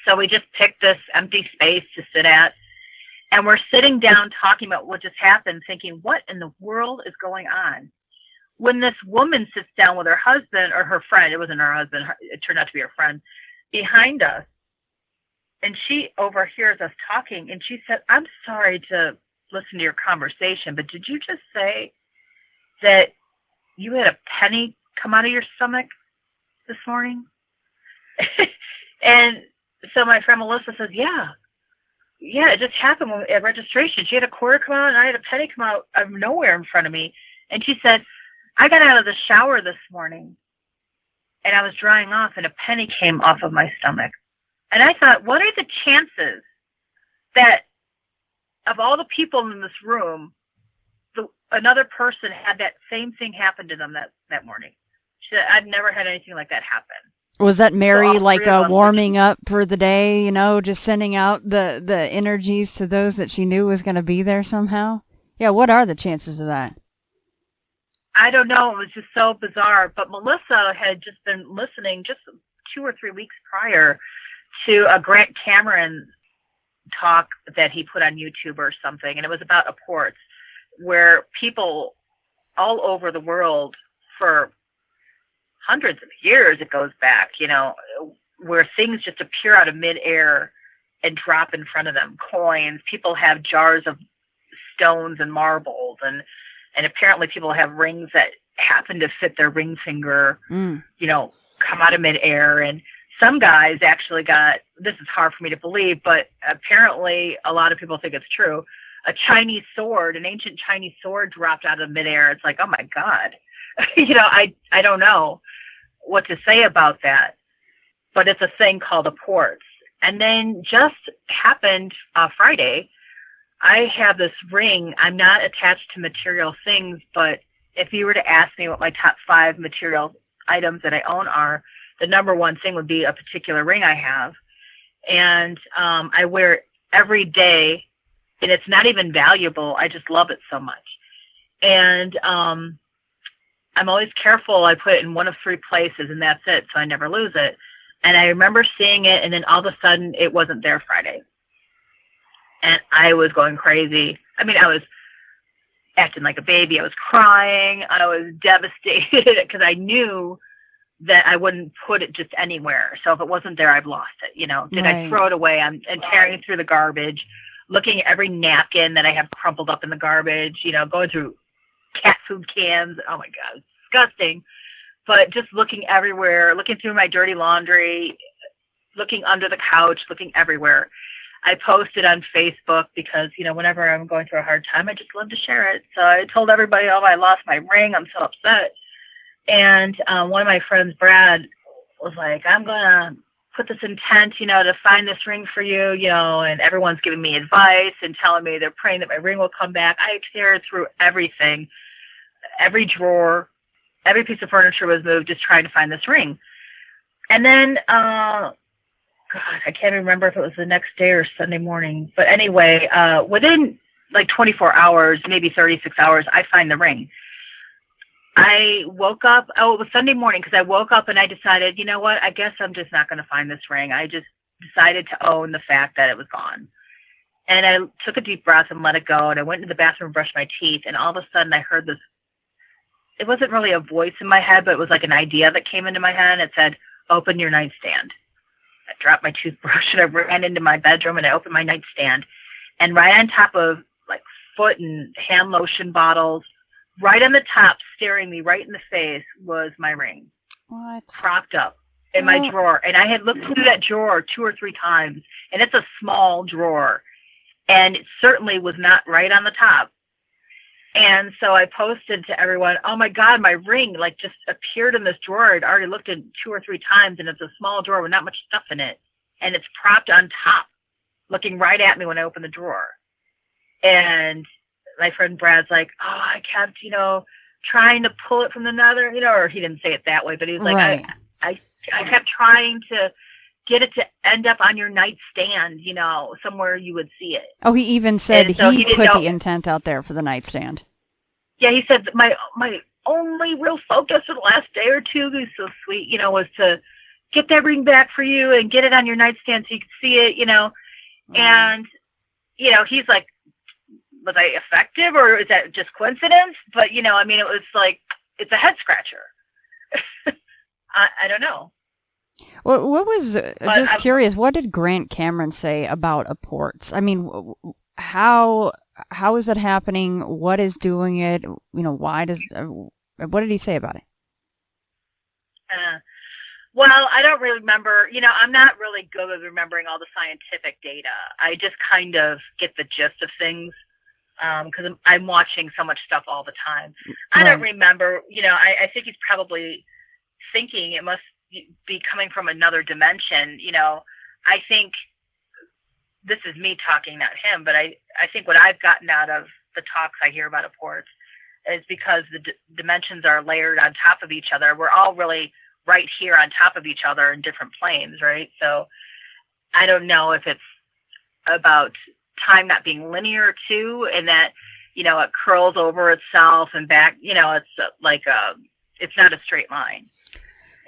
[SPEAKER 4] So we just picked this empty space to sit at, and we're sitting down talking about what just happened, thinking, what in the world is going on? When this woman sits down with her husband, or her friend, it wasn't her husband, it turned out to be her friend, behind us, and she overhears us talking, and she said, I'm sorry to listen to your conversation, but did you just say that you had a penny come out of your stomach this morning? And so my friend Melissa says, yeah, it just happened at registration. She had a quarter come out, and I had a penny come out of nowhere in front of me. And she said, I got out of the shower this morning, and I was drying off, and a penny came off of my stomach. And I thought, what are the chances that of all the people in this room, another person had that same thing happen to them that morning? She said, I've never had anything like that happen.
[SPEAKER 3] Was that Mary warming up for the day, just sending out the energies to those that she knew was going to be there somehow? Yeah, what are the chances of that?
[SPEAKER 4] I don't know. It was just so bizarre. But Melissa had just been listening just 2 or 3 weeks prior to a Grant Cameron talk that he put on YouTube or something, and it was about apports, where people all over the world for hundreds of years, it goes back, where things just appear out of midair and drop in front of them. Coins, people have jars of stones and marbles, and apparently people have rings that happen to fit their ring finger, come out of midair. And some guys actually got, this is hard for me to believe, but apparently a lot of people think it's true, a Chinese sword, an ancient Chinese sword dropped out of midair. It's like, oh my God. I don't know what to say about that, but it's a thing called apports. And then just happened Friday, I have this ring. I'm not attached to material things, but if you were to ask me what my top 5 material items that I own are, the number one thing would be a particular ring I have. And I wear it every day, and it's not even valuable. I just love it so much. And I'm always careful. I put it in one of 3 places, and that's it, so I never lose it. And I remember seeing it, and then all of a sudden, it wasn't there Friday. And I was going crazy. I mean, I was acting like a baby. I was crying. I was devastated because I knew that I wouldn't put it just anywhere. So if it wasn't there, I've lost it. Did
[SPEAKER 3] Right.
[SPEAKER 4] I throw it away? I'm tearing through the garbage, looking at every napkin that I have crumpled up in the garbage, going through cat food cans. Oh my God, it's disgusting. But just looking everywhere, looking through my dirty laundry, looking under the couch, looking everywhere. I posted on Facebook because, whenever I'm going through a hard time, I just love to share it. So I told everybody, oh, I lost my ring. I'm so upset. And one of my friends, Brad, was like, I'm going to put this intent, to find this ring for you, and everyone's giving me advice and telling me they're praying that my ring will come back. I tear through everything, every drawer, every piece of furniture was moved just trying to find this ring. And then, God, I can't remember if it was the next day or Sunday morning. But anyway, within like 24 hours, maybe 36 hours, I find the ring. I woke up, it was Sunday morning, because I woke up and I decided, you know what, I guess I'm just not going to find this ring. I just decided to own the fact that it was gone. And I took a deep breath and let it go. And I went into the bathroom and brushed my teeth. And all of a sudden I heard this, it wasn't really a voice in my head, but it was like an idea that came into my head. It said, open your nightstand. I dropped my toothbrush and I ran into my bedroom and I opened my nightstand. And right on top of like foot and hand lotion bottles, right on the top, staring me right in the face, was my ring.
[SPEAKER 3] What?
[SPEAKER 4] Propped up in my drawer. And I had looked through that drawer 2 or 3 times, and it's a small drawer. And it certainly was not right on the top. And so I posted to everyone, oh my God, my ring like just appeared in this drawer. I'd already looked in 2 or 3 times, and it's a small drawer with not much stuff in it. And it's propped on top, looking right at me when I opened the drawer. And my friend Brad's like, oh, I kept, trying to pull it from the nether, or he didn't say it that way, but he was like,
[SPEAKER 3] Right.
[SPEAKER 4] I kept trying to get it to end up on your nightstand, somewhere you would see it.
[SPEAKER 3] Oh, he even said
[SPEAKER 4] And so
[SPEAKER 3] he
[SPEAKER 4] he didn't
[SPEAKER 3] put
[SPEAKER 4] know.
[SPEAKER 3] the intent out there for the nightstand.
[SPEAKER 4] Yeah, he said my only real focus for the last day or two, he was so sweet, was to get that ring back for you and get it on your nightstand so you could see it, And, he's like, was I effective, or is that just coincidence? But, it was like, it's a head scratcher. I don't know.
[SPEAKER 3] Well, what was, just
[SPEAKER 4] I'm
[SPEAKER 3] curious, what did Grant Cameron say about apports? I mean, how is that happening? What is doing it? Why does, what did he say about it?
[SPEAKER 4] Well, I don't really remember. I'm not really good with remembering all the scientific data. I just kind of get the gist of things because I'm watching so much stuff all the time. I don't remember. I think he's probably thinking it must be coming from another dimension. I think this is me talking, not him, but I think what I've gotten out of the talks I hear about apports is because the dimensions are layered on top of each other. We're all really right here on top of each other in different planes, right? So I don't know if it's about time not being linear too, and that, it curls over itself and back, it's like it's not a straight line.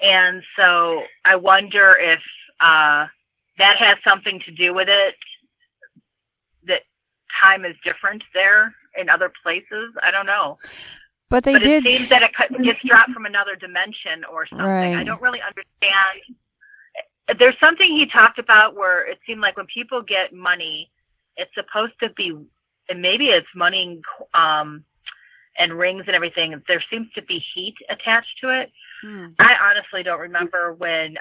[SPEAKER 4] And so I wonder if that has something to do with it, that time is different there in other places. I don't know.
[SPEAKER 3] But
[SPEAKER 4] it seems that it gets dropped from another dimension or something.
[SPEAKER 3] Right.
[SPEAKER 4] I don't really understand. There's something he talked about where it seemed like when people get money, it's supposed to be, and maybe it's money and rings and everything, there seems to be heat attached to it. I honestly don't remember when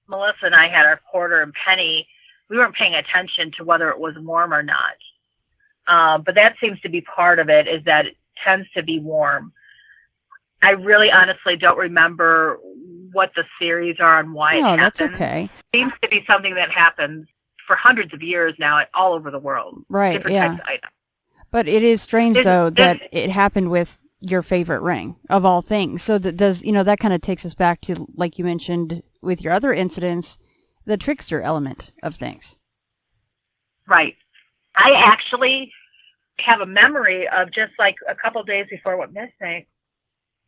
[SPEAKER 4] Melissa and I had our quarter and penny, we weren't paying attention to whether it was warm or not. But that seems to be part of it, is that it tends to be warm. I really honestly don't remember what the theories are and why it happens.
[SPEAKER 3] That's okay.
[SPEAKER 4] It seems to be something that happens for hundreds of years now all over the world.
[SPEAKER 3] Right,
[SPEAKER 4] different types of items.
[SPEAKER 3] But it is strange, though, that it happened with your favorite ring, of all things. So that does, that kind of takes us back to, like you mentioned with your other incidents, the trickster element of things.
[SPEAKER 4] Right. I actually have a memory of just like a couple of days before it went missing,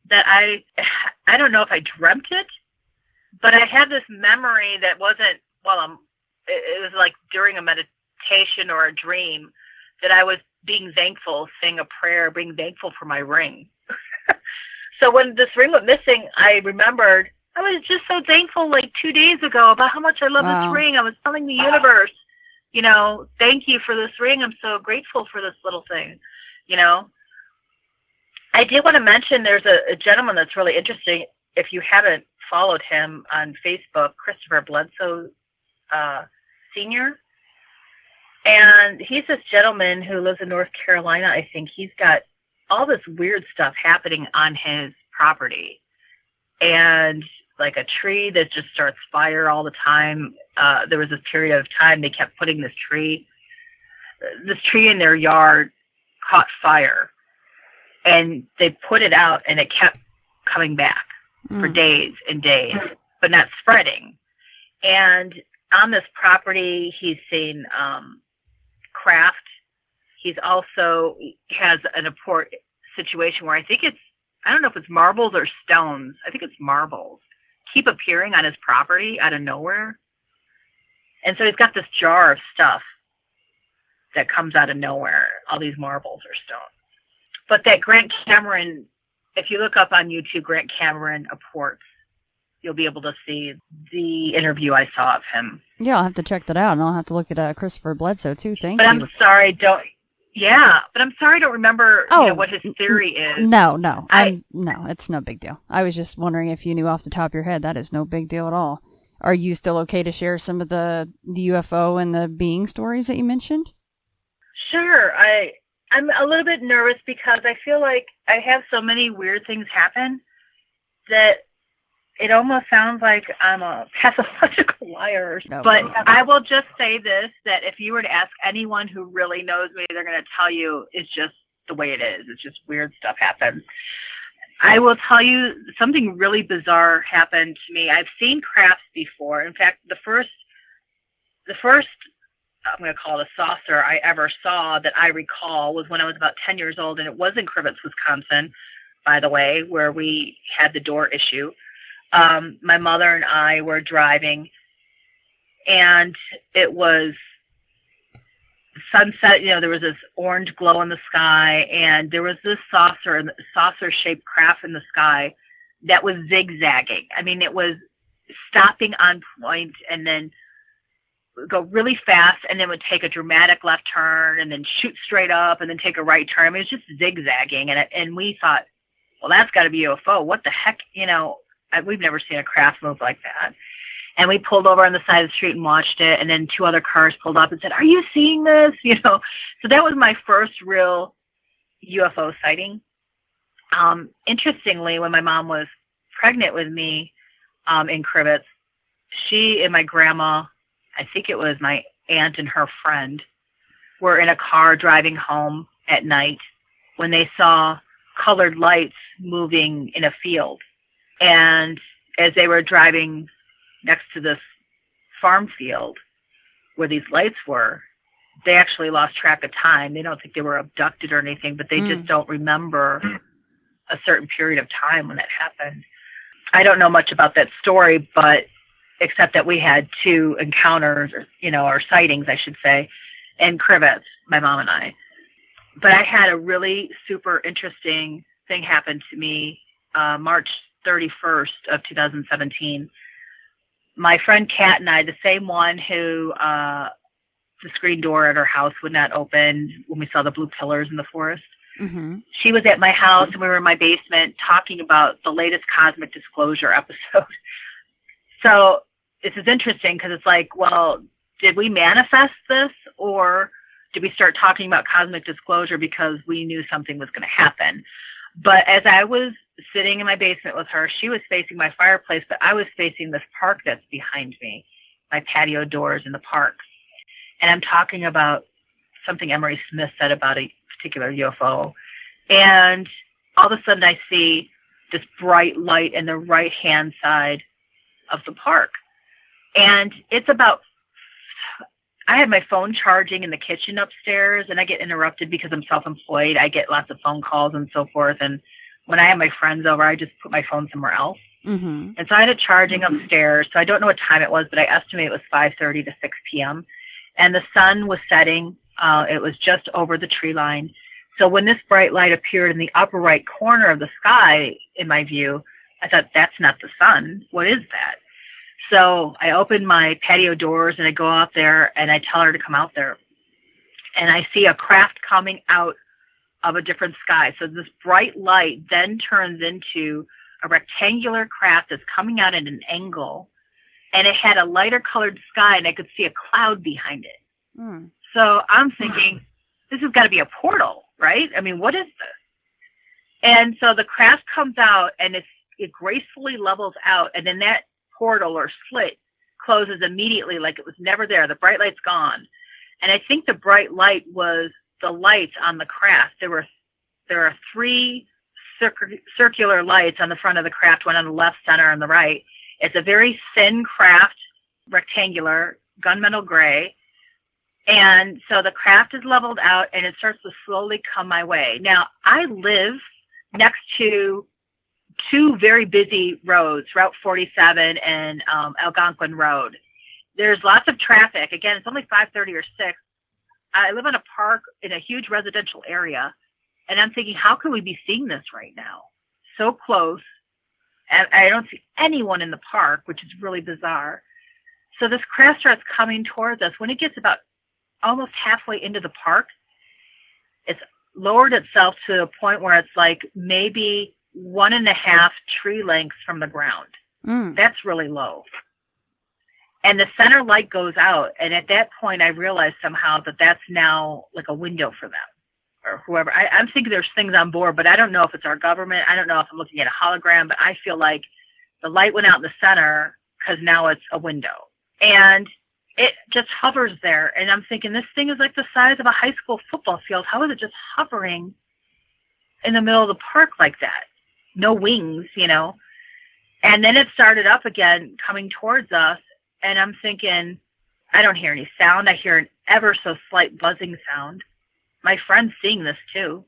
[SPEAKER 4] that I don't know if I dreamt it, but I had this memory that wasn't, it was like during a meditation or a dream, that I was being thankful, saying a prayer, being thankful for my ring. So when this ring went missing, I remembered I was just so thankful like 2 days ago about how much I love this ring. I was telling the universe, thank you for this ring. I'm so grateful for this little thing, I did want to mention there's a gentleman that's really interesting. If you haven't followed him on Facebook, Christopher Bledsoe Sr., and he's this gentleman who lives in North Carolina, I think. He's got all this weird stuff happening on his property. And like a tree that just starts fire all the time. There was this period of time they kept putting this tree in their yard caught fire. And they put it out and it kept coming back for days and days, but not spreading. And on this property, he's seen craft. He's also has an import situation where I don't know if it's marbles or stones. I think it's marbles. Keep appearing on his property out of nowhere. And so he's got this jar of stuff that comes out of nowhere, all these marbles or stones. But that Grant Cameron, if you look up on YouTube, Grant Cameron Apports, you'll be able to see the interview I saw of him.
[SPEAKER 3] Yeah, I'll have to check that out, and I'll have to look at Christopher Bledsoe, too. Thank you.
[SPEAKER 4] But I'm sorry, I don't remember what his theory is.
[SPEAKER 3] No, no, it's no big deal. I was just wondering if you knew off the top of your head. That is no big deal at all. Are you still okay to share some of the UFO and the being stories that you mentioned?
[SPEAKER 4] Sure. I'm a little bit nervous because I feel like I have so many weird things happen that it almost sounds like I'm a pathological liar.
[SPEAKER 3] No,
[SPEAKER 4] but I will just say this, that if you were to ask anyone who really knows me, they're going to tell you it's just the way it is. It's just weird stuff happens. I will tell you something really bizarre happened to me. I've seen crafts before. In fact, the first I'm going to call it a saucer I ever saw that I recall was when I was about 10 years old, and it was in Crivets, Wisconsin, by the way, where we had the door issue. My mother and I were driving, and it was sunset. There was this orange glow in the sky, and there was this saucer-shaped craft in the sky that was zigzagging. I mean, it was stopping on point and then go really fast, and then would take a dramatic left turn and then shoot straight up and then take a right turn. I mean, it was just zigzagging. And we thought, well, that's got to be a UFO. What the heck? We've never seen a craft move like that. And we pulled over on the side of the street and watched it. And then 2 other cars pulled up and said, are you seeing this? So that was my first real UFO sighting. Interestingly, when my mom was pregnant with me in Crivets, she and my grandma, I think it was my aunt and her friend, were in a car driving home at night when they saw colored lights moving in a field. And as they were driving next to this farm field where these lights were, they actually lost track of time. They don't think they were abducted or anything, but they just don't remember a certain period of time when that happened. I don't know much about that story, but except that we had 2 encounters, or sightings, I should say, in Crivets, my mom and I. But I had a really super interesting thing happen to me March 31st of 2017. My friend Kat and I, the same one who the screen door at her house would not open when we saw the blue pillars in the forest.
[SPEAKER 3] Mm-hmm.
[SPEAKER 4] She was at my house and we were in my basement talking about the latest Cosmic Disclosure episode. So this is interesting because it's like, well, did we manifest this, or did we start talking about Cosmic Disclosure because we knew something was going to happen? But as I was sitting in my basement with her, she was facing my fireplace, but I was facing this park that's behind me, my patio doors in the park. And I'm talking about something Emery Smith said about a particular UFO. And all of a sudden I see this bright light in the right-hand side of the park. And it's about, I had my phone charging in the kitchen upstairs, and I get interrupted because I'm self-employed. I get lots of phone calls and so forth. And when I have my friends over, I just put my phone somewhere else.
[SPEAKER 3] Mm-hmm.
[SPEAKER 4] And so I had it charging upstairs. So I don't know what time it was, but I estimate it was 5:30 to 6 p.m. And the sun was setting. It was just over the tree line. So when this bright light appeared in the upper right corner of the sky, in my view, I thought, that's not the sun. What is that? So I open my patio doors and I go out there and I tell her to come out there. And I see a craft coming out of a different sky. So this bright light then turns into a rectangular craft that's coming out at an angle. And it had a lighter colored sky, and I could see a cloud behind it.
[SPEAKER 3] Mm.
[SPEAKER 4] So I'm thinking, this has got to be a portal, right? I mean, what is this? And so the craft comes out, and it gracefully levels out, and then that portal or slit closes immediately like it was never there. The bright light's gone. And I think the bright light was the lights on the craft. There are 3 circular lights on the front of the craft, one on the left, center, and the right. It's a very thin craft, rectangular, gunmetal gray. And so the craft is leveled out and it starts to slowly come my way. Now, I live next to 2 very busy roads, Route 47 and Algonquin Road. There's lots of traffic. Again, it's only 5:30 or 6. I live in a park in a huge residential area. And I'm thinking, how can we be seeing this right now? So close. And I don't see anyone in the park, which is really bizarre. So this craft starts coming towards us. When it gets about almost halfway into the park, it's lowered itself to a point where it's like maybe 1.5 tree lengths from the ground.
[SPEAKER 3] Mm.
[SPEAKER 4] That's really low. And the center light goes out. And at that point, I realized somehow that that's now like a window for them. Or whoever. I'm thinking there's things on board, but I don't know if it's our government. I don't know if I'm looking at a hologram, but I feel like the light went out in the center because now it's a window. And it just hovers there. And I'm thinking, this thing is like the size of a high school football field. How is it just hovering in the middle of the park like that? No wings, And then it started up again, coming towards us. And I'm thinking, I don't hear any sound. I hear an ever so slight buzzing sound. My friend's seeing this too.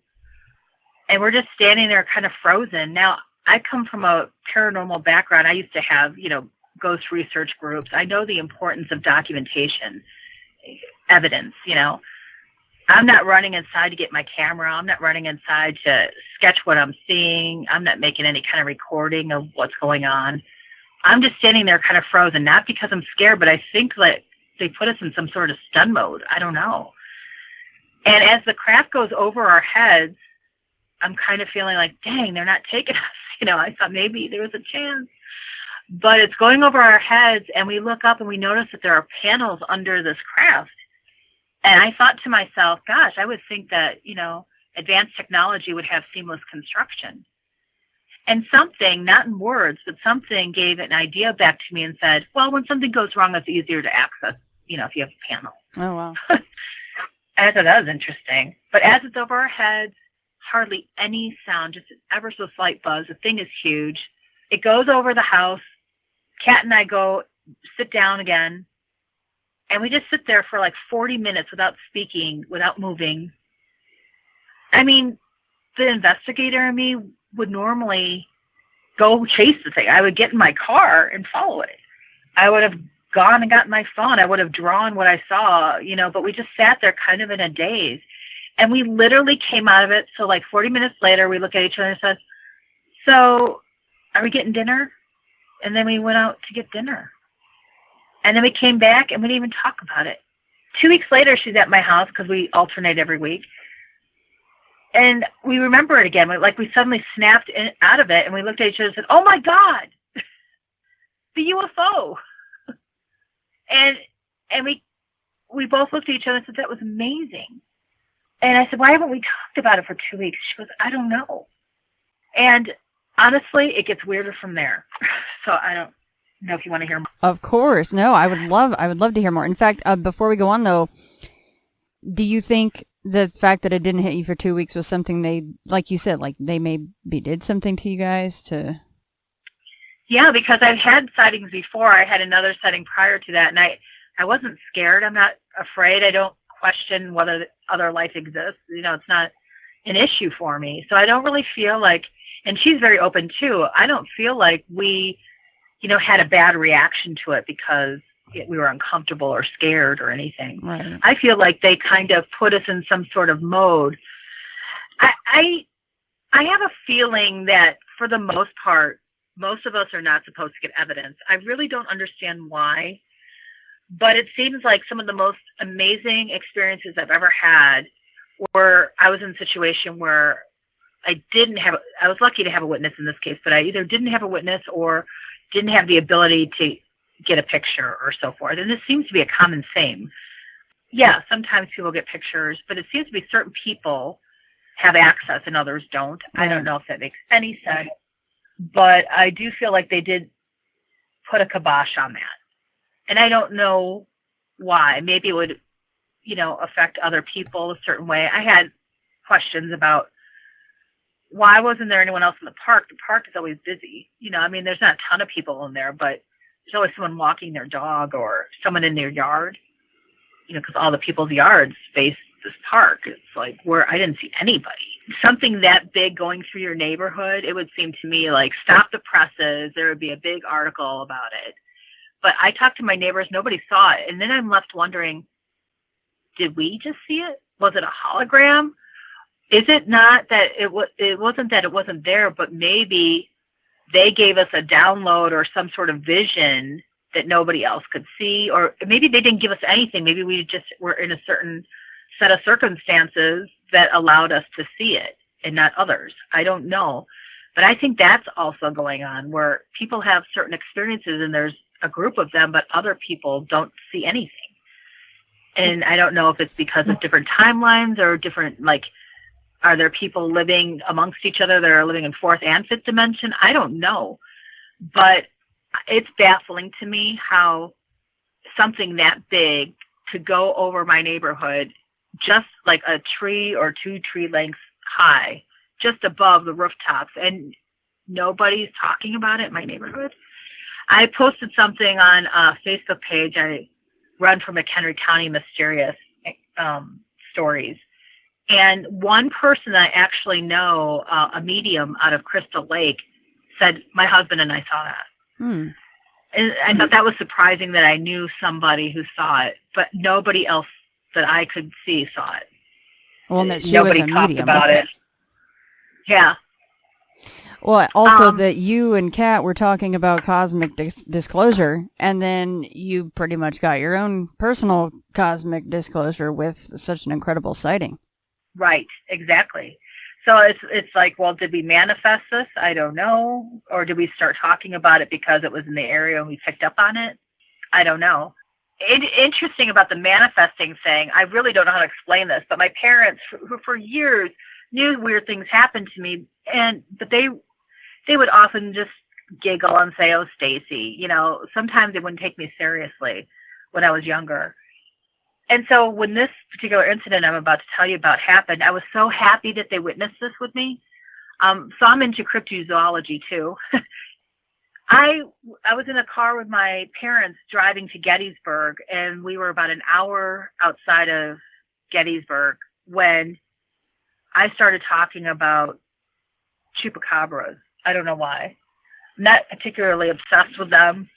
[SPEAKER 4] And we're just standing there kind of frozen. Now, I come from a paranormal background. I used to have, ghost research groups. I know the importance of documentation, evidence, I'm not running inside to get my camera. I'm not running inside to sketch what I'm seeing. I'm not making any kind of recording of what's going on. I'm just standing there kind of frozen, not because I'm scared, but I think that they put us in some sort of stun mode. I don't know. And as the craft goes over our heads, I'm kind of feeling like, dang, they're not taking us. I thought maybe there was a chance. But it's going over our heads, and we look up and we notice that there are panels under this craft. And I thought to myself, gosh, I would think that, advanced technology would have seamless construction. And something, not in words, but something gave an idea back to me and said, well, when something goes wrong, it's easier to access, if you have a panel.
[SPEAKER 3] Oh, wow.
[SPEAKER 4] I thought that was interesting. But as it's over our heads, hardly any sound, just an ever so slight buzz. The thing is huge. It goes over the house. Kat and I go sit down again. And we just sit there for like 40 minutes without speaking, without moving. I mean, the investigator in me would normally go chase the thing. I would get in my car and follow it. I would have gone and gotten my phone. I would have drawn what I saw, but we just sat there kind of in a daze. And we literally came out of it. So like 40 minutes later, we look at each other and said, so are we getting dinner? And then we went out to get dinner. And then we came back and we didn't even talk about it. 2 weeks later, she's at my house because we alternate every week. And we remember it again. We suddenly snapped out of it and we looked at each other and said, oh my God, the UFO. And we both looked at each other and said, that was amazing. And I said, why haven't we talked about it for 2 weeks? She goes, I don't know. And honestly, it gets weirder from there. So I don't know if you want to hear more.
[SPEAKER 3] Of course. No, I would love to hear more. In fact, before we go on though, do you think the fact that it didn't hit you for 2 weeks was something they, like you said, like they maybe did something to you guys to?
[SPEAKER 4] Yeah, because I've had sightings before. I had another sighting prior to that, and I wasn't scared. I'm not afraid. I don't question whether other life exists. It's not an issue for me. So I don't really feel like, and she's very open too, I don't feel like we, had a bad reaction to it because we were uncomfortable or scared or anything.
[SPEAKER 3] Right.
[SPEAKER 4] I feel like they kind of put us in some sort of mode. I have a feeling that for the most part, most of us are not supposed to get evidence. I really don't understand why. But it seems like some of the most amazing experiences I've ever had were I was in a situation where I was lucky to have a witness in this case, but I either didn't have a witness or didn't have the ability to get a picture or so forth. And this seems to be a common theme. Yeah, sometimes people get pictures, but it seems to be certain people have access and others don't. I don't know if that makes any sense, but I do feel like they did put a kibosh on that. And I don't know why. Maybe it would, affect other people a certain way. I had questions about why wasn't there anyone else in the park? The park is always busy. There's not a ton of people in there, but there's always someone walking their dog or someone in their yard, because all the people's yards face this park. It's like where I didn't see anybody. Something that big going through your neighborhood, it would seem to me like stop the presses. There would be a big article about it. But I talked to my neighbors, nobody saw it. And then I'm left wondering, did we just see it? Was it a hologram? Is it not that it wasn't that it wasn't there, but maybe they gave us a download or some sort of vision that nobody else could see, or maybe they didn't give us anything. Maybe we just were in a certain set of circumstances that allowed us to see it and not others. I don't know. But I think that's also going on where people have certain experiences and there's a group of them, but other people don't see anything. And I don't know if it's because of different timelines or different, are there people living amongst each other that are living in fourth and fifth dimension? I don't know. But it's baffling to me how something that big could go over my neighborhood just like a tree or 2 tree lengths high, just above the rooftops, and nobody's talking about it in my neighborhood. I posted something on a Facebook page. I run for McHenry County Mysterious Stories. And one person I actually know, a medium out of Crystal Lake, said, my husband and I saw that. And I thought that was surprising that I knew somebody who saw it, but nobody else that I could see saw it.
[SPEAKER 3] Well, and that she
[SPEAKER 4] nobody
[SPEAKER 3] was a
[SPEAKER 4] talked
[SPEAKER 3] medium
[SPEAKER 4] about it. Yeah.
[SPEAKER 3] Well, also that you and Kat were talking about cosmic disclosure, and then you pretty much got your own personal cosmic disclosure with such an incredible sighting.
[SPEAKER 4] Right, exactly. So it's like, well, did we manifest this? I don't know. Or did we start talking about it because it was in the area and we picked up on it? I don't know. Interesting about the manifesting thing, I really don't know how to explain this, but my parents, who for years knew weird things happened to me, but they would often just giggle and say, oh, Stacy, sometimes they wouldn't take me seriously when I was younger. And so when this particular incident I'm about to tell you about happened, I was so happy that they witnessed this with me. So I'm into cryptozoology too. I was in a car with my parents driving to Gettysburg, and we were about an hour outside of Gettysburg when I started talking about chupacabras. I don't know why. I'm not particularly obsessed with them.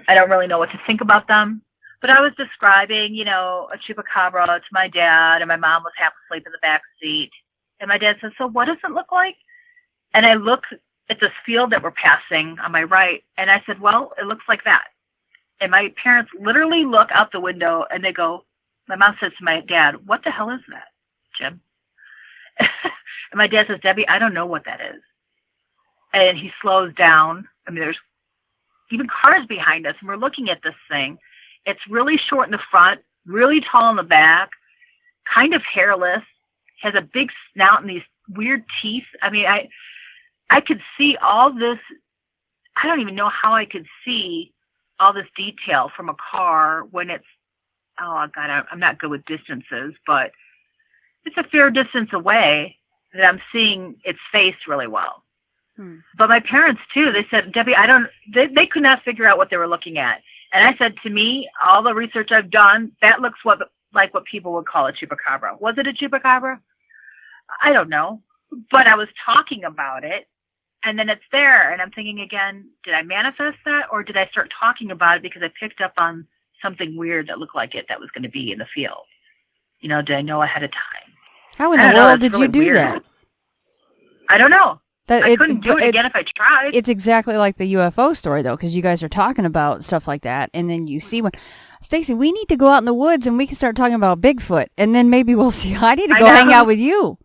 [SPEAKER 4] I don't really know what to think about them. But I was describing, you know, a chupacabra to my dad, and my mom was half asleep in the back seat. And my dad said, "So what does it look like?" And I look at this field that we're passing on my right, and I said, "Well, it looks like that." And my parents literally look out the window, and they go, my mom says to my dad, "What the hell is that, Jim?" And my dad says, "Debbie, I don't know what that is." And he slows down. I mean, there's even cars behind us, and we're looking at this thing. It's really short in the front, really tall in the back, kind of hairless, has a big snout and these weird teeth. I mean, I could see all this. I don't even know how I could see all this detail from a car when it's, oh God, I'm not good with distances, but it's a fair distance away that I'm seeing its face really well. But my parents too, they said, "Debbie, they could not figure out what they were looking at." And I said, to me, all the research I've done, that looks like what people would call a chupacabra. Was it a chupacabra? I don't know. But I was talking about it, and then it's there, and I'm thinking again, did I manifest that, or did I start talking about it because I picked up on something weird that looked like it that was going to be in the field? You know, did I know ahead of time?
[SPEAKER 3] How in the world did
[SPEAKER 4] really
[SPEAKER 3] you do
[SPEAKER 4] weird.
[SPEAKER 3] that?
[SPEAKER 4] I don't know. I couldn't do it
[SPEAKER 3] it
[SPEAKER 4] again if I tried.
[SPEAKER 3] It's exactly like the UFO story, though, because you guys are talking about stuff like that, and then you see one. Stacy, we need to go out in the woods, and we can start talking about Bigfoot, and then maybe we'll see. I need to go hang out with you.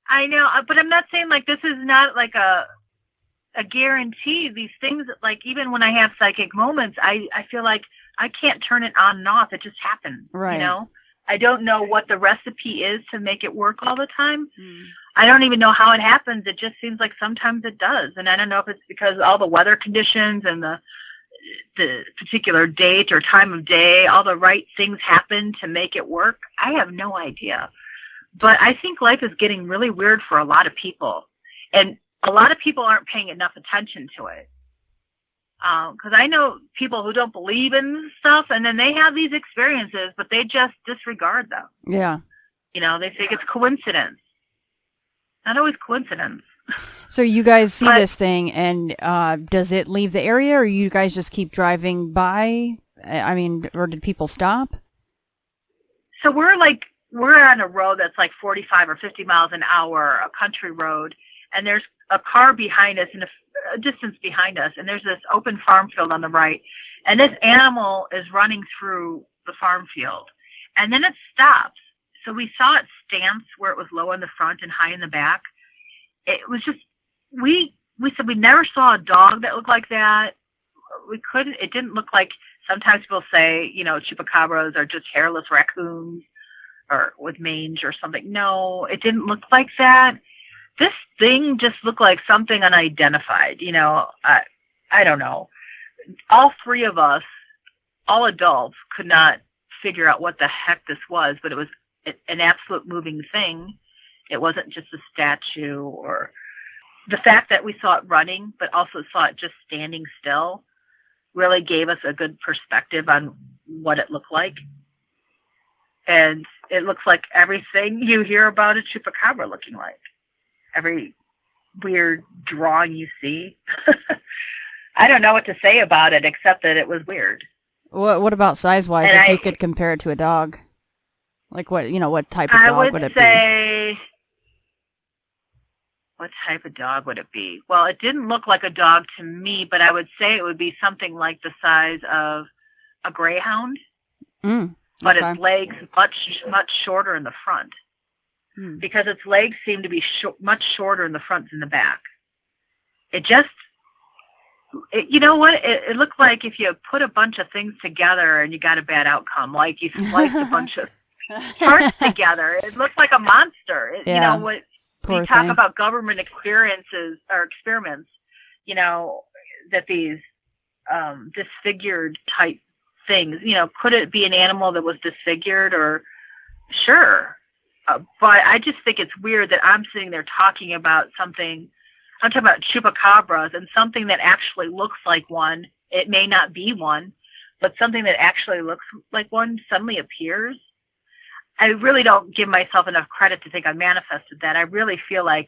[SPEAKER 4] I know, but I'm not saying like this is not like a guarantee. These things, like even when I have psychic moments, I feel like I can't turn it on and off. It just happens.
[SPEAKER 3] Right.
[SPEAKER 4] You know, I don't know what the recipe is to make it work all the time. I don't even know how it happens. It just seems like sometimes it does. And I don't know if it's because all the weather conditions and the particular date or time of day, all the right things happen to make it work. I have no idea. But I think life is getting really weird for a lot of people. And a lot of people aren't paying enough attention to it. Because I know people who don't believe in stuff, and then they have these experiences, but they just disregard them.
[SPEAKER 3] Yeah.
[SPEAKER 4] You know, they think it's coincidence. Not always coincidence.
[SPEAKER 3] So you guys see this thing, and does it leave the area, or you guys just keep driving by? I mean, or did people stop? So we're on a road that's like 45 or 50 miles an hour, a country road, and there's a car behind us and a distance behind us, and there's this open farm field on the right, and this animal is running through the farm field, and then it stops. So we saw it stance where it was low in the front and high in the back. It was just, we said we never saw a dog that looked like that. It didn't look like, sometimes people say, you know, chupacabras are just hairless raccoons or with mange or something. No, it didn't look like that. This thing just looked like something unidentified, you know. I don't know. All three of us, all adults, could not figure out what the heck this was, but it was an absolute moving thing. It wasn't just a statue, or the fact that we saw it running, but also saw it just standing still really gave us a good perspective on what it looked like. And it looks like everything you hear about a chupacabra looking like. Every weird drawing you see. I don't know what to say about it except that it was weird. What about size-wise, if you could compare it to a dog? Like what type of dog would it be?
[SPEAKER 4] What type of dog would it be? Well, it didn't look like a dog to me, but I would say it would be something like the size of a greyhound. But its legs much shorter in the front. Because its legs seem to be much shorter in the front than the back. You know what? It looked like if you put a bunch of things together and you got a bad outcome, like you spliced a bunch of parts together. It looked like a monster. You know, what we talk about government experiences or experiments, you know, that these disfigured type things, you know, could it be an animal that was disfigured? Or sure. But I just think it's weird that I'm sitting there talking about something. I'm talking about chupacabras and something that actually looks like one. It may not be one, but something that actually looks like one suddenly appears. I really don't give myself enough credit to think I manifested that. I really feel like,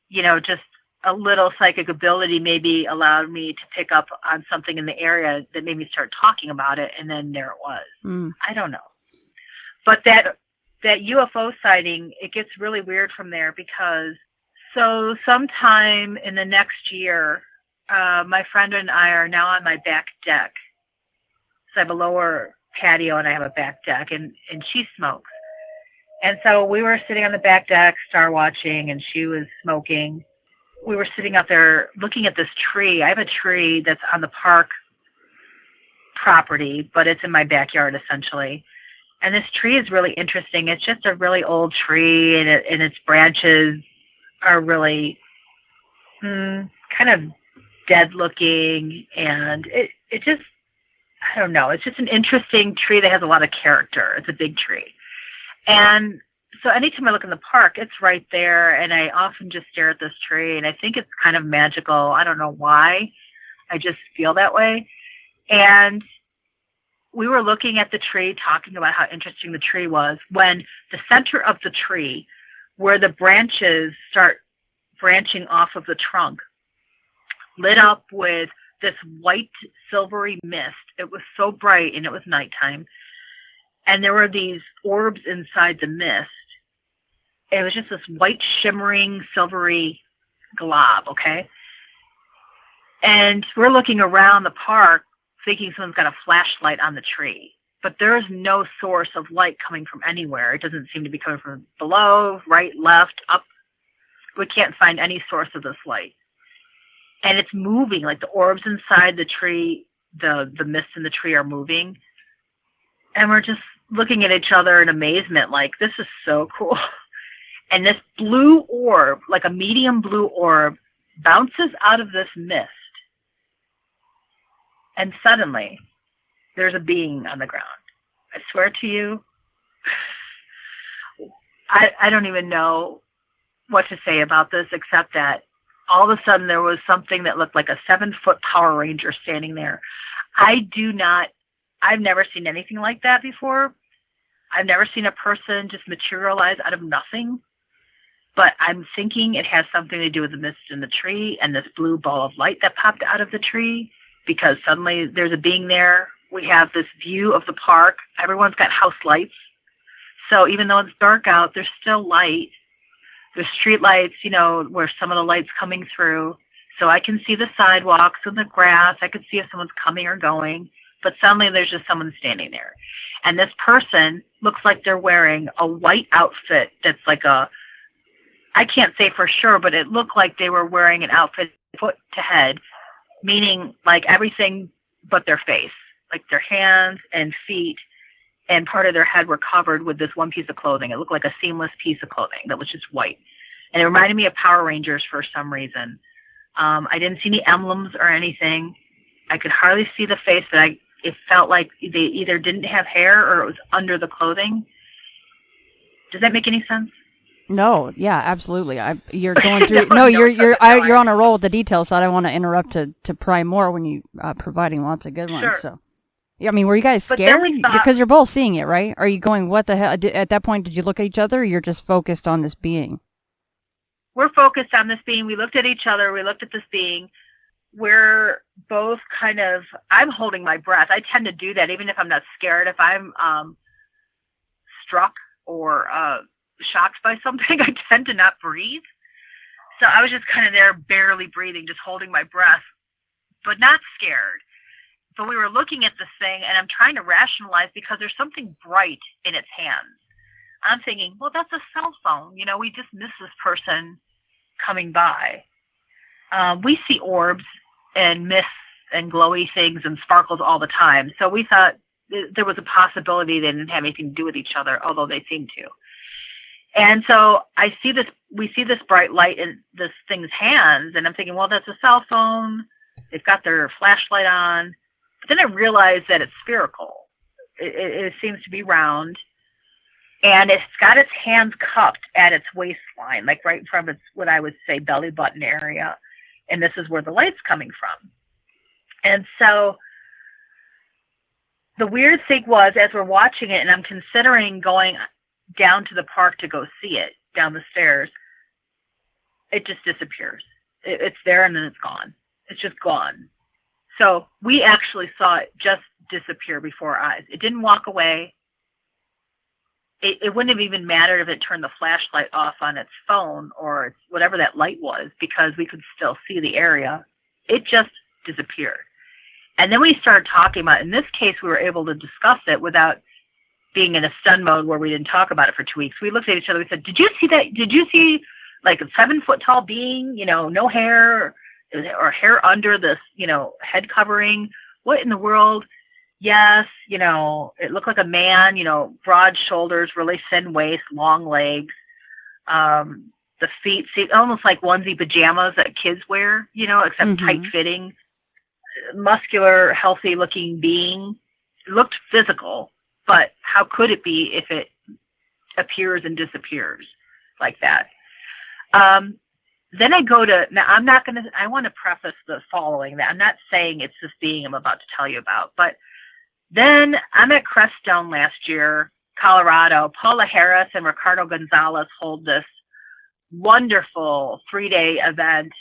[SPEAKER 4] you know, just a little psychic ability maybe allowed me to pick up on something in the area that made me start talking about it, and then there it was. I don't know. But that UFO sighting, it gets really weird from there because so sometime in the next year, my friend and I are now on my back deck. So I have a lower patio and I have a back deck, and she smokes. And so we were sitting on the back deck, star watching, and she was smoking. We were sitting out there looking at this tree. I have a tree that's on the park property, but it's in my backyard essentially. And this tree is really interesting. It's just a really old tree, and its branches are really kind of dead looking, and it just, I don't know, it's just an interesting tree that has a lot of character. It's a big tree. And so anytime I look in the park, it's right there, and I often just stare at this tree, and I think it's kind of magical. I don't know why. I just feel that way. And we were looking at the tree, talking about how interesting the tree was, when the center of the tree, where the branches start branching off of the trunk, lit up with this white silvery mist. It was so bright, and it was nighttime. And there were these orbs inside the mist. It was just this white, shimmering, silvery glob, okay? And we're looking around the park thinking someone's got a flashlight on the tree. But there's no source of light coming from anywhere. It doesn't seem to be coming from below, right, left, up. We can't find any source of this light. And it's moving, like the orbs inside the tree, the mist in the tree are moving. And we're just looking at each other in amazement, like, this is so cool. And this blue orb, like a medium blue orb, bounces out of this mist. And suddenly, there's a being on the ground. I swear to you, I don't even know what to say about this, except that all of a sudden there was something that looked like a 7-foot Power Ranger standing there. I've never seen anything like that before. I've never seen a person just materialize out of nothing. But I'm thinking it has something to do with the mist in the tree and this blue ball of light that popped out of the tree, because suddenly there's a being there. We have this view of the park. Everyone's got house lights. So even though it's dark out, there's still light. There's street lights, where some of the light's coming through. So I can see the sidewalks and the grass. I can see if someone's coming or going. But suddenly there's just someone standing there. And this person looks like they're wearing a white outfit that's like I can't say for sure, but it looked like they were wearing an outfit foot to head, meaning like everything but their face, like their hands and feet and part of their head were covered with this one piece of clothing. It looked like a seamless piece of clothing that was just white. And it reminded me of Power Rangers for some reason. I didn't see any emblems or anything. I could hardly see the face, but it felt like they either didn't have hair or it was under the clothing. Does that make any sense?
[SPEAKER 3] No, yeah, absolutely. You're going through. You're on a roll with the details, so I don't want to interrupt to pry more when you providing lots of good ones.
[SPEAKER 4] Sure.
[SPEAKER 3] So, yeah, I mean, were you guys scared? Because you're both seeing it, right? Are you going, what the hell? At that point, did you look at each other, or you're just focused on this being?
[SPEAKER 4] We're focused on this being. We looked at each other. We looked at this being. We're both kind of. I'm holding my breath. I tend to do that, even if I'm not scared. If I'm struck or shocked by something, I tend to not breathe. So I was just kind of there, barely breathing, just holding my breath, but not scared. But we were looking at this thing, and I'm trying to rationalize because there's something bright in its hands. I'm thinking, well, that's a cell phone. We just missed this person coming by. We see orbs and mists and glowy things and sparkles all the time. So we thought there was a possibility they didn't have anything to do with each other, although they seem to. And so we see this bright light in this thing's hands, and I'm thinking, well, that's a cell phone. They've got their flashlight on. But then I realized that it's spherical. It seems to be round, and it's got its hands cupped at its waistline, like right from its, what I would say, belly button area. And this is where the light's coming from. And so the weird thing was, as we're watching it, and I'm considering going down to the park to go see it, down the stairs, it just disappears. It's there and then it's gone. It's just gone. So we actually saw it just disappear before our eyes. It didn't walk away. It wouldn't have even mattered if it turned the flashlight off on its phone or whatever that light was, because we could still see the area. It just disappeared. And then we started talking about, in this case, we were able to discuss it without being in a stun mode where we didn't talk about it for 2 weeks. We looked at each other. We said, did you see that? Did you see like a 7-foot tall being, no hair or hair under this, head covering? What in the world? Yes, it looked like a man, broad shoulders, really thin waist, long legs. The feet seemed almost like onesie pajamas that kids wear, except tight fitting. Muscular, healthy looking being. It looked physical, but how could it be if it appears and disappears like that? Then I go to, now I want to preface the following, that I'm not saying it's this being I'm about to tell you about, but then I'm at Creststone last year, Colorado. Paula Harris and Ricardo Gonzalez hold this wonderful 3-day event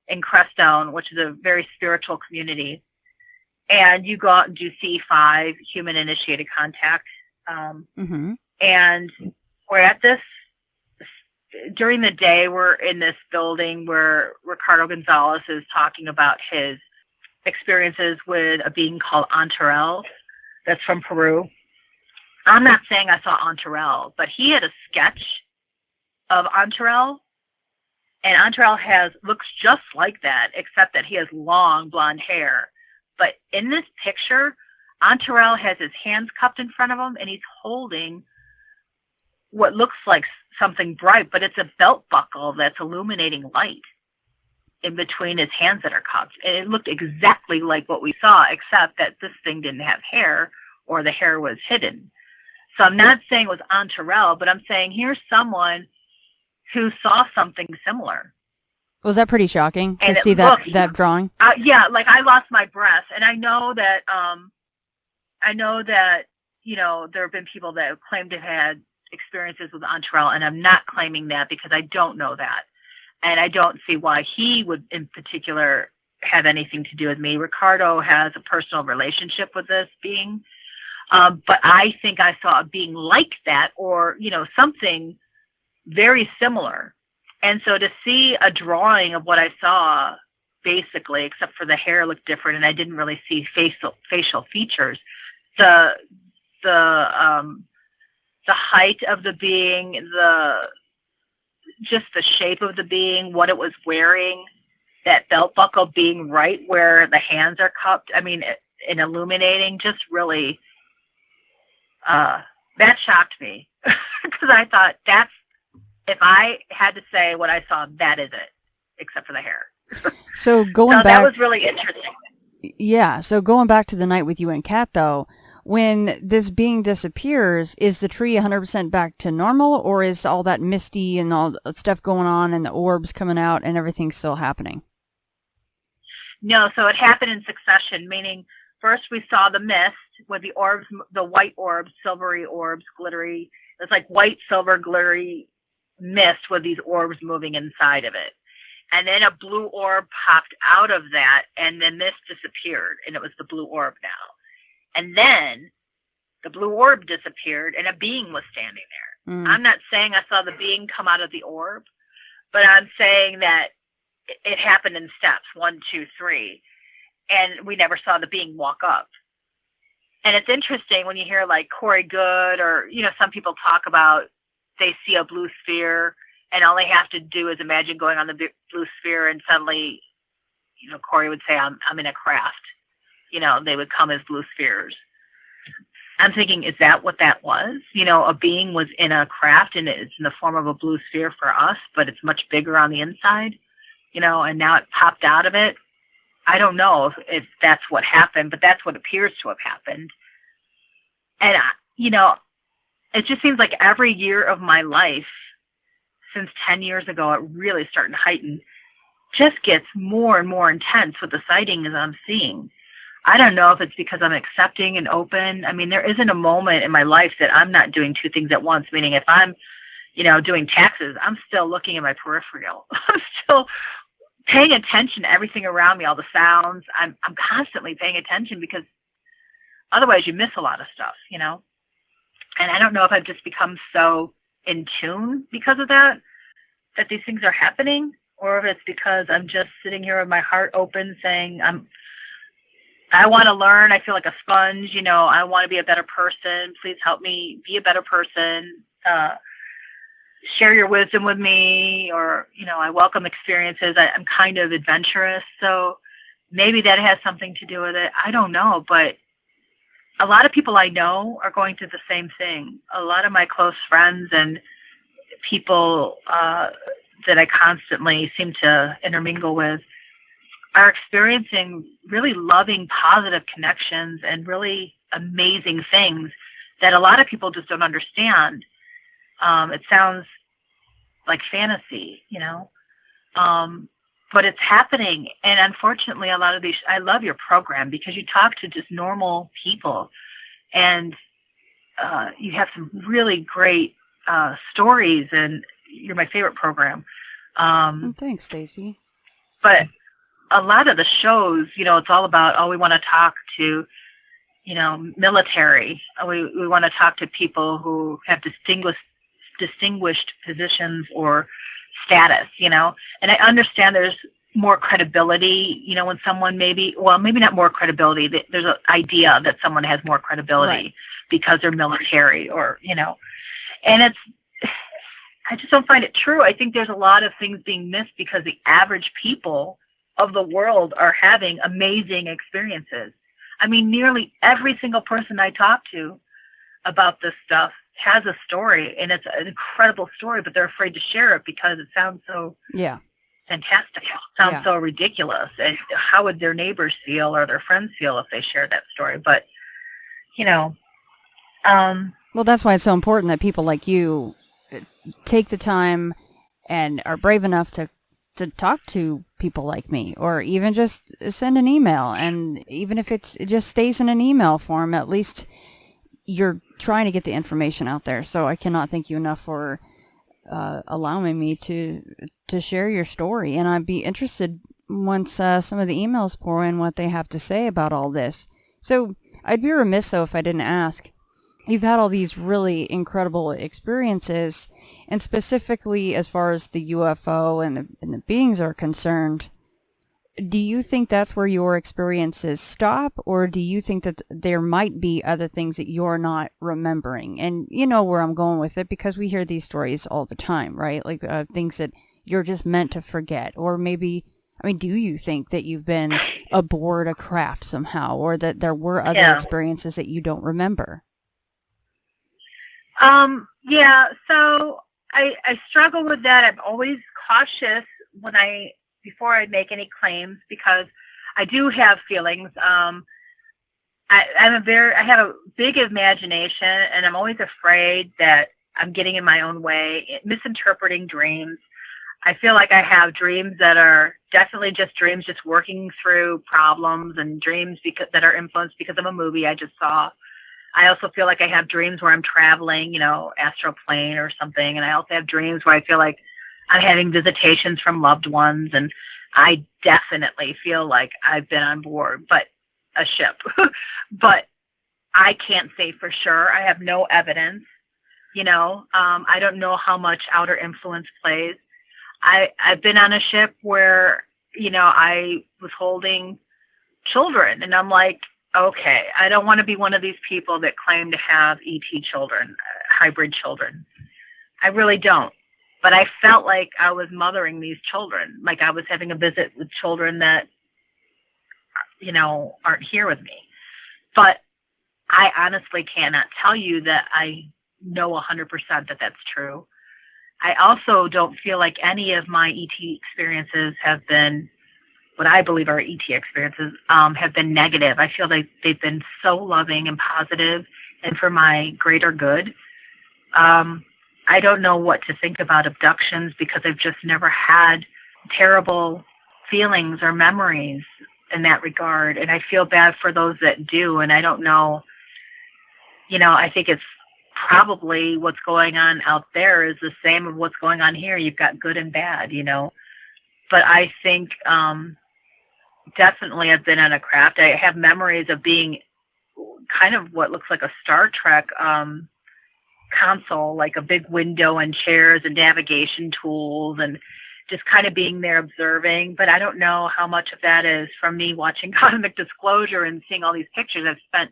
[SPEAKER 4] in Creststone, which is a very spiritual community. And you go out and do C5, human initiated contact. And we're at this, during the day, we're in this building where Ricardo Gonzalez is talking about his experiences with a being called Antarel that's from Peru. I'm not saying I saw Antarel, but he had a sketch of Antarel, and Antarel looks just like that, except that he has long blonde hair. But in this picture, Antarel has his hands cupped in front of him, and he's holding what looks like something bright, but it's a belt buckle that's illuminating light in between his hands that are cupped. And it looked exactly like what we saw, except that this thing didn't have hair, or the hair was hidden. So I'm not saying it was Antarel, but I'm saying here's someone who saw something similar.
[SPEAKER 3] Was that pretty shocking to see that drawing?
[SPEAKER 4] Yeah, like I lost my breath. And I know that, there have been people that have claimed to have had experiences with Antarel, and I'm not claiming that because I don't know that. And I don't see why he would in particular have anything to do with me. Ricardo has a personal relationship with this being. But I think I saw a being like that, or, something very similar. And so to see a drawing of what I saw, basically, except for the hair looked different, and I didn't really see facial features. The height of the being, just the shape of the being, what it was wearing, that belt buckle being right where the hands are cupped. I mean, and illuminating, just really, that shocked me because I thought if I had to say what I saw, that is it, except for the hair.
[SPEAKER 3] So going back,
[SPEAKER 4] that was really interesting.
[SPEAKER 3] Yeah. So going back to the night with you and Kat, though, when this being disappears, is the tree 100% back to normal, or is all that misty and all the stuff going on and the orbs coming out and everything still happening?
[SPEAKER 4] No, so it happened in succession, meaning first we saw the mist with the orbs, the white orbs, silvery orbs, glittery. It's like white, silver, glittery mist with these orbs moving inside of it. And then a blue orb popped out of that, and then this disappeared, and it was the blue orb now. And then the blue orb disappeared, and a being was standing there. I'm not saying I saw the being come out of the orb, but I'm saying that it happened in steps, 1, 2, 3, and we never saw the being walk up. And it's interesting when you hear like Corey Good, or, some people talk about they see a blue sphere, and all they have to do is imagine going on the blue sphere, and suddenly, Corey would say, I'm in a craft. They would come as blue spheres. I'm thinking, is that what that was? A being was in a craft, and it's in the form of a blue sphere for us, but it's much bigger on the inside, and now it popped out of it. I don't know if that's what happened, but that's what appears to have happened. And, it just seems like every year of my life, since 10 years ago, it really started to heighten, just gets more and more intense with the sightings I'm seeing. I don't know if it's because I'm accepting and open. I mean, there isn't a moment in my life that I'm not doing two things at once, meaning if I'm, doing taxes, I'm still looking at my peripheral. I'm still paying attention to everything around me, all the sounds. I'm constantly paying attention because otherwise you miss a lot of stuff, you know? And I don't know if I've just become so in tune because of that these things are happening, or if it's because I'm just sitting here with my heart open saying, I want to learn. I feel like a sponge, you know, I want to be a better person. Please help me be a better person. Share your wisdom with me, or, you know, I welcome experiences. I'm kind of adventurous. So maybe that has something to do with it. I don't know, but a lot of people I know are going through the same thing. A lot of my close friends and people that I constantly seem to intermingle with are experiencing really loving, positive connections and really amazing things that a lot of people just don't understand. It sounds like fantasy, you know, but it's happening. And unfortunately, a lot of these, I love your program because you talk to just normal people, and you have some really great stories, and you're my favorite program.
[SPEAKER 3] Thanks, Stacy.
[SPEAKER 4] But a lot of the shows, you know, it's all about, oh, we want to talk to, you know, military. We want to talk to people who have distinguished positions or status, you know. And I understand there's more credibility, you know, when someone maybe not more credibility. There's an idea that someone has more credibility, right, because they're military, or, you know. And I just don't find it true. I think there's a lot of things being missed because the average people of the world are having amazing experiences. I mean, nearly every single person I talk to about this stuff has a story, and it's an incredible story, but they're afraid to share it because it sounds so fantastic. It sounds so ridiculous. And how would their neighbors feel or their friends feel if they shared that story? But, you know.
[SPEAKER 3] Well, that's why it's so important that people like you take the time and are brave enough to talk to people like me, or even just send an email. And even if it just stays in an email form, at least you're trying to get the information out there. So I cannot thank you enough for allowing me to share your story. And I'd be interested once some of the emails pour in what they have to say about all this. So I'd be remiss, though, if I didn't ask. You've had all these really incredible experiences, and specifically as far as the UFO and the beings are concerned, do you think that's where your experiences stop, or do you think that there might be other things that you're not remembering? And you know where I'm going with it, because we hear these stories all the time, right? Like things that you're just meant to forget, or maybe, I mean, do you think that you've been aboard a craft somehow, or that there were other experiences that you don't remember?
[SPEAKER 4] Yeah, so I struggle with that. I'm always cautious before I make any claims, because I do have feelings. I have a big imagination, and I'm always afraid that I'm getting in my own way, misinterpreting dreams. I feel like I have dreams that are definitely just dreams, just working through problems, and dreams that are influenced because of a movie I just saw. I also feel like I have dreams where I'm traveling, you know, astral plane or something. And I also have dreams where I feel like I'm having visitations from loved ones. And I definitely feel like I've been on board, but a ship. But I can't say for sure. I have no evidence, you know. I don't know how much outer influence plays. I've been on a ship where, you know, I was holding children, and I'm like, okay, I don't want to be one of these people that claim to have ET children, hybrid children. I really don't. But I felt like I was mothering these children, like I was having a visit with children that, you know, aren't here with me. But I honestly cannot tell you that I know 100% that that's true. I also don't feel like any of my ET experiences have been what I believe are ET experiences, have been negative. I feel like they've been so loving and positive and for my greater good. I don't know what to think about abductions, because I've just never had terrible feelings or memories in that regard. And I feel bad for those that do. And I don't know, you know, I think it's probably what's going on out there is the same of what's going on here. You've got good and bad, you know. but I think definitely I've been on a craft. I have memories of being kind of what looks like a Star Trek console, like a big window and chairs and navigation tools, and just kind of being there observing. But I don't know how much of that is from me watching Cosmic Disclosure and seeing all these pictures. I've spent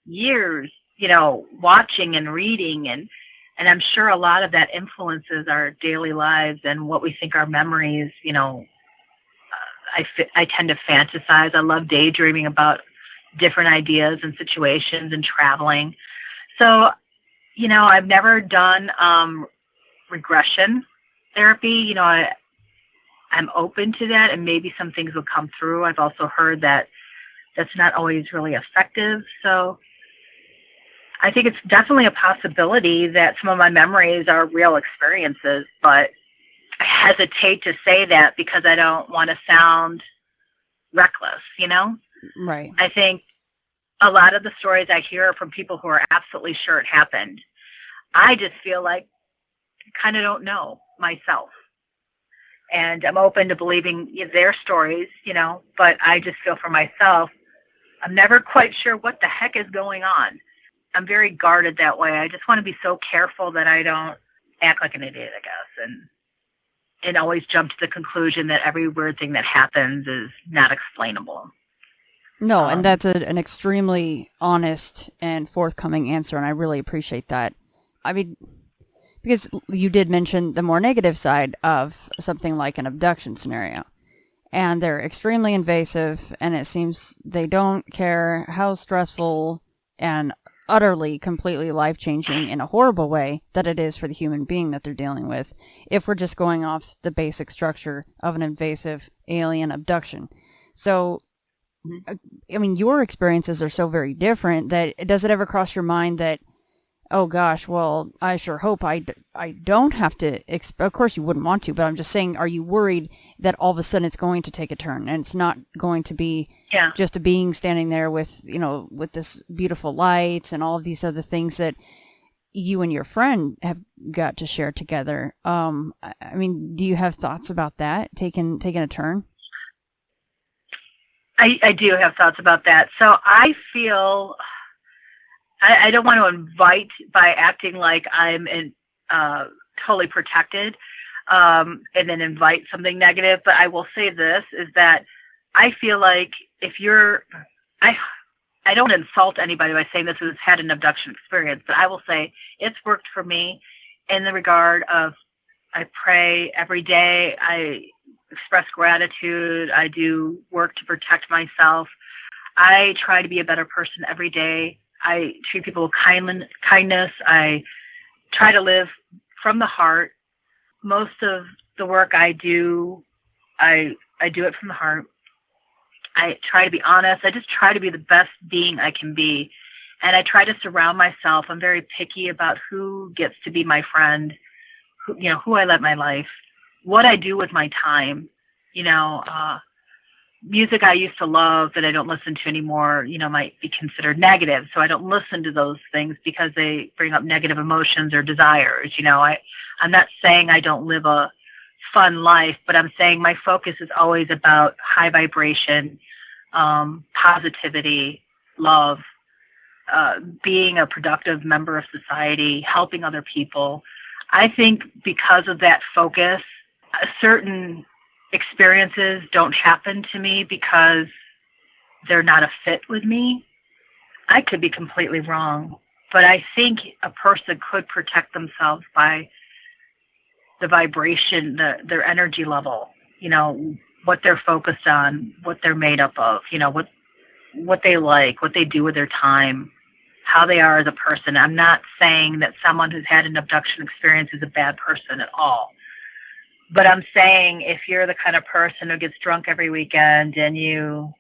[SPEAKER 4] years, watching and reading, and I'm sure a lot of that influences our daily lives and what we think our memories. I tend to fantasize. I love daydreaming about different ideas and situations and traveling. So, I've never done regression therapy. I'm open to that, and maybe some things will come through. I've also heard that that's not always really effective. So I think it's definitely a possibility that some of my memories are real experiences, but I hesitate to say that because I don't want to sound reckless,
[SPEAKER 3] Right.
[SPEAKER 4] I think a lot of the stories I hear are from people who are absolutely sure it happened. I just feel like I kind of don't know myself. And I'm open to believing their stories, but I just feel for myself, I'm never quite sure what the heck is going on. I'm very guarded that way. I just want to be so careful that I don't act like an idiot, I guess, and always jump to the conclusion that every weird thing that happens is not explainable.
[SPEAKER 3] No, and that's an extremely honest and forthcoming answer, and I really appreciate that. I mean, because you did mention the more negative side of something like an abduction scenario. And they're extremely invasive, and it seems they don't care how stressful and utterly, completely life-changing in a horrible way that it is for the human being that they're dealing with, if we're just going off the basic structure of an invasive alien abduction. So, I mean, your experiences are so very different that does it ever cross your mind that, oh gosh, well, I sure hope I don't have to, of course you wouldn't want to, but I'm just saying, are you worried that all of a sudden it's going to take a turn and it's not going to be just a being standing there with, with this beautiful lights and all of these other things that you and your friend have got to share together? I mean, do you have thoughts about that, taking a turn?
[SPEAKER 4] I do have thoughts about that. So I feel... I don't want to invite by acting like I'm totally protected and then invite something negative. But I will say this, is that I feel like if you're, I don't insult anybody by saying this has had an abduction experience, but I will say it's worked for me in the regard of I pray every day. I express gratitude. I do work to protect myself. I try to be a better person every day. I treat people with kindness. I try to live from the heart. Most of the work I do, I do it from the heart. I try to be honest. I just try to be the best being I can be. And I try to surround myself. I'm very picky about who gets to be my friend, who I let my life, what I do with my time. Music I used to love that I don't listen to anymore, might be considered negative. So I don't listen to those things because they bring up negative emotions or desires. I'm not saying I don't live a fun life, but I'm saying my focus is always about high vibration, positivity, love, being a productive member of society, helping other people. I think because of that focus, certain experiences don't happen to me because they're not a fit with me. I could be completely wrong, but I think a person could protect themselves by the vibration, their energy level, what they're focused on, what they're made up of, what they like, what they do with their time, how they are as a person. I'm not saying that someone who's had an abduction experience is a bad person at all. But I'm saying if you're the kind of person who gets drunk every weekend and even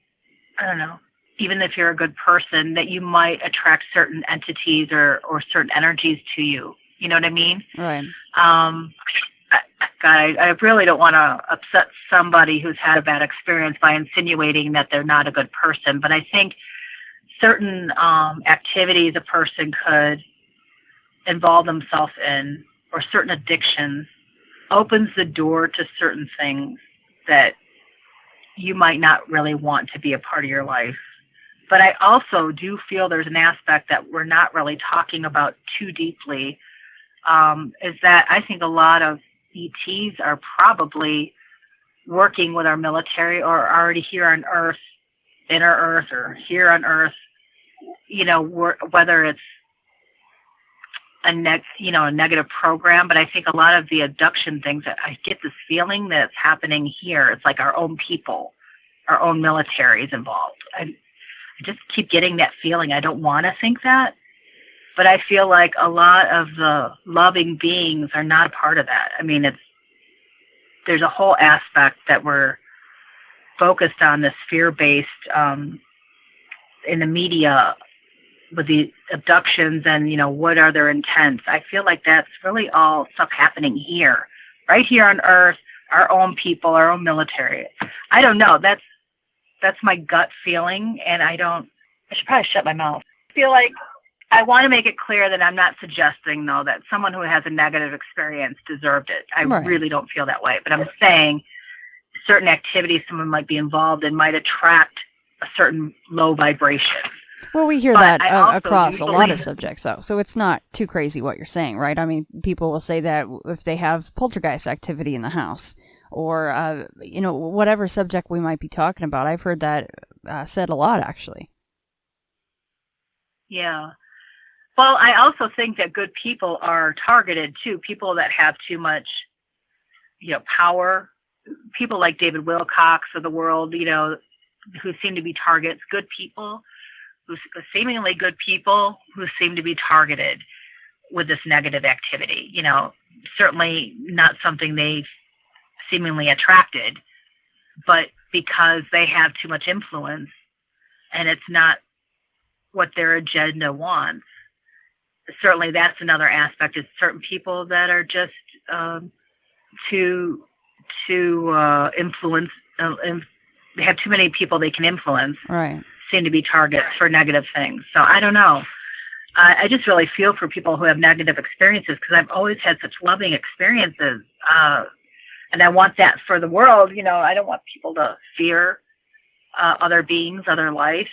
[SPEAKER 4] if you're a good person, that you might attract certain entities or certain energies to you. You know what I mean?
[SPEAKER 3] Right.
[SPEAKER 4] I really don't want to upset somebody who's had a bad experience by insinuating that they're not a good person. But I think certain activities a person could involve themselves in, or certain addictions, opens the door to certain things that you might not really want to be a part of your life. But I also do feel there's an aspect that we're not really talking about too deeply, is that I think a lot of ETs are probably working with our military or already here on Earth, inner Earth, or here on Earth, whether it's a negative program. But I think a lot of the abduction things, I get this feeling that it's happening here. It's like our own people, our own military is involved. I just keep getting that feeling. I don't want to think that, but I feel like a lot of the loving beings are not a part of that. I mean, there's a whole aspect that we're focused on, this fear-based in the media with the abductions and, what are their intents. I feel like that's really all stuff happening here, right here on Earth, our own people, our own military. I don't know. That's my gut feeling, and I should probably shut my mouth. I feel like I want to make it clear that I'm not suggesting, though, that someone who has a negative experience deserved it. I really don't feel that way. But I'm saying certain activities someone might be involved in might attract a certain low vibration.
[SPEAKER 3] Well, we hear that across a lot of subjects, though. So it's not too crazy what you're saying, right? I mean, people will say that if they have poltergeist activity in the house or, whatever subject we might be talking about. I've heard that said a lot, actually.
[SPEAKER 4] Yeah. Well, I also think that good people are targeted, too. People that have too much, power. People like David Wilcox of the world, who seem to be targets. Good people, seemingly good people who seem to be targeted with this negative activity. Certainly not something they've seemingly attracted, but because they have too much influence and it's not what their agenda wants. Certainly that's another aspect, is certain people that are just too influence, they have too many people they can influence,
[SPEAKER 3] right,
[SPEAKER 4] seem to be targets for negative things. So I don't know. I just really feel for people who have negative experiences, because I've always had such loving experiences. And I want that for the world. I don't want people to fear other beings, other life.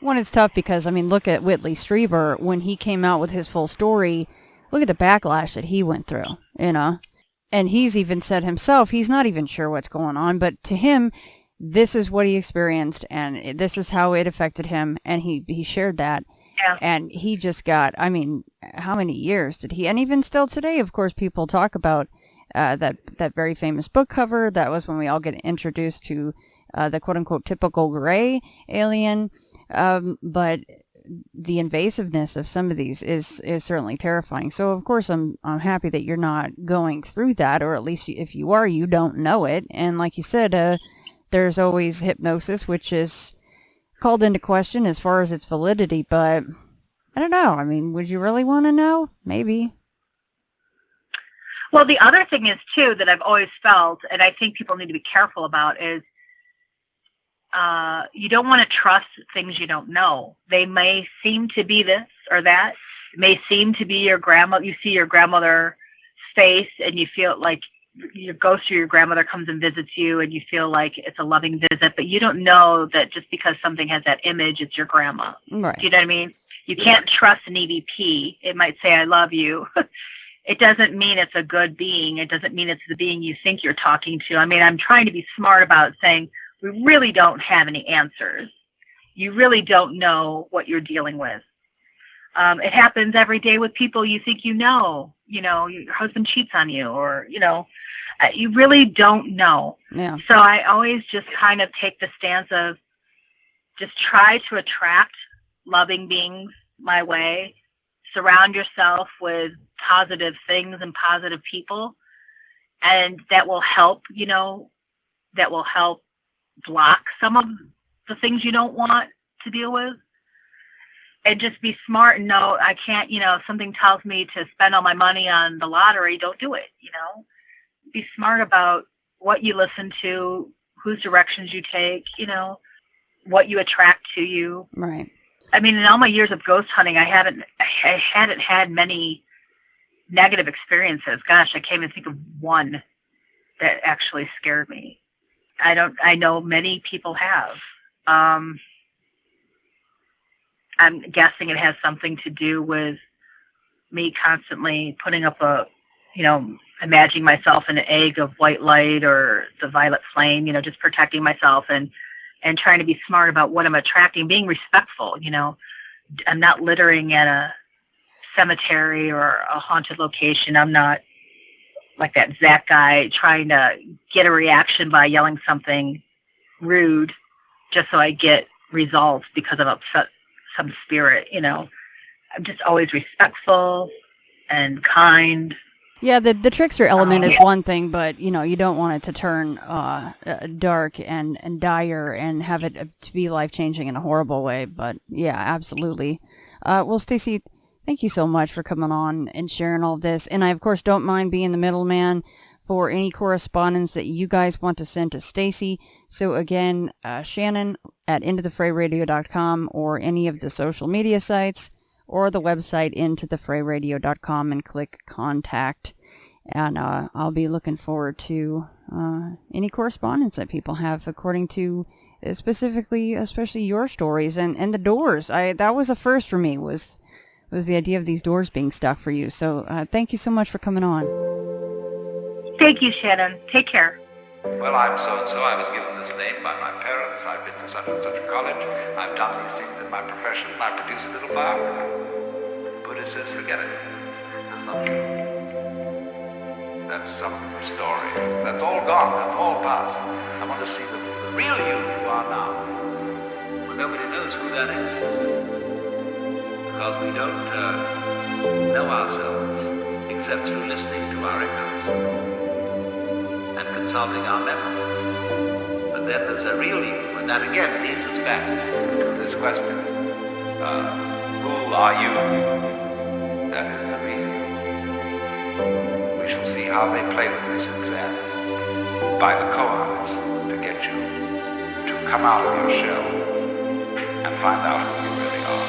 [SPEAKER 3] Well, it's tough because, look at Whitley Strieber. When he came out with his full story, look at the backlash that he went through, And he's even said himself, he's not even sure what's going on, but to him, this is what he experienced, and this is how it affected him, and he shared that.
[SPEAKER 4] Yeah.
[SPEAKER 3] And he just got, how many years did he? And even still today, of course, people talk about that very famous book cover. That was when we all get introduced to the quote-unquote typical gray alien. But the invasiveness of some of these is certainly terrifying. So, of course, I'm happy that you're not going through that, or at least if you are, you don't know it. And like you said, there's always hypnosis, which is called into question as far as its validity. But I don't know. Would you really want to know? Maybe.
[SPEAKER 4] Well, the other thing is, too, that I've always felt, and I think people need to be careful about, is you don't want to trust things you don't know. They may seem to be this or that. It may seem to be your grandma. You see your grandmother's face and you feel like your ghost or your grandmother comes and visits you and you feel like it's a loving visit, but you don't know that just because something has that image, it's your grandma.
[SPEAKER 3] Right.
[SPEAKER 4] Do you know what I mean? You can't trust an EVP. It might say, I love you. It doesn't mean it's a good being. It doesn't mean it's the being you think you're talking to. I'm trying to be smart about saying, we really don't have any answers. You really don't know what you're dealing with. It happens every day with people you think you know. Your husband cheats on you, or, you really don't know.
[SPEAKER 3] Yeah.
[SPEAKER 4] So I always just kind of take the stance of just try to attract loving beings my way. Surround yourself with positive things and positive people. And that will help, that will help block some of the things you don't want to deal with. And just be smart and know, I can't, if something tells me to spend all my money on the lottery, don't do it, Be smart about what you listen to, whose directions you take, what you attract to you.
[SPEAKER 3] Right.
[SPEAKER 4] In all my years of ghost hunting, I hadn't had many negative experiences. Gosh, I can't even think of one that actually scared me. I know many people have. I'm guessing it has something to do with me constantly putting up imagining myself in an egg of white light or the violet flame, just protecting myself and trying to be smart about what I'm attracting, being respectful, I'm not littering at a cemetery or a haunted location. I'm not like that Zach guy trying to get a reaction by yelling something rude just so I get results because I've upset some spirit, I'm just always respectful and kind.
[SPEAKER 3] Yeah, the trickster element is one thing, but you don't want it to turn dark and dire and have it to be life-changing in a horrible way. But yeah, absolutely. Well, Stacy, thank you so much for coming on and sharing all of this. And I, of course, don't mind being the middleman for any correspondence that you guys want to send to Stacy. So again, Shannon at intothefrayradio.com or any of the social media sites, or the website intothefrayradio.com, and click contact. And I'll be looking forward to any correspondence that people have according to especially your stories and the doors. That was a first for me, was the idea of these doors being stuck for you. So thank you so much for coming on.
[SPEAKER 4] Thank you, Shannon. Take care.
[SPEAKER 5] Well, I'm so-and-so. I was given this name by my parents. I've been to such and such a college. I've done these things in my profession. I produce a little biography. Buddha says, forget it. That's not true. That's some story. That's all gone. That's all past. I want to see the real you are now. Well, nobody knows who that is. Because we don't know ourselves except through listening to our echoes and consulting our memories. But then there's a real you, and that again leads us back to this question. Who are you? That is the real you. We shall see how they play with this exam by the koans to get you to come out of your shell and find out who you really are.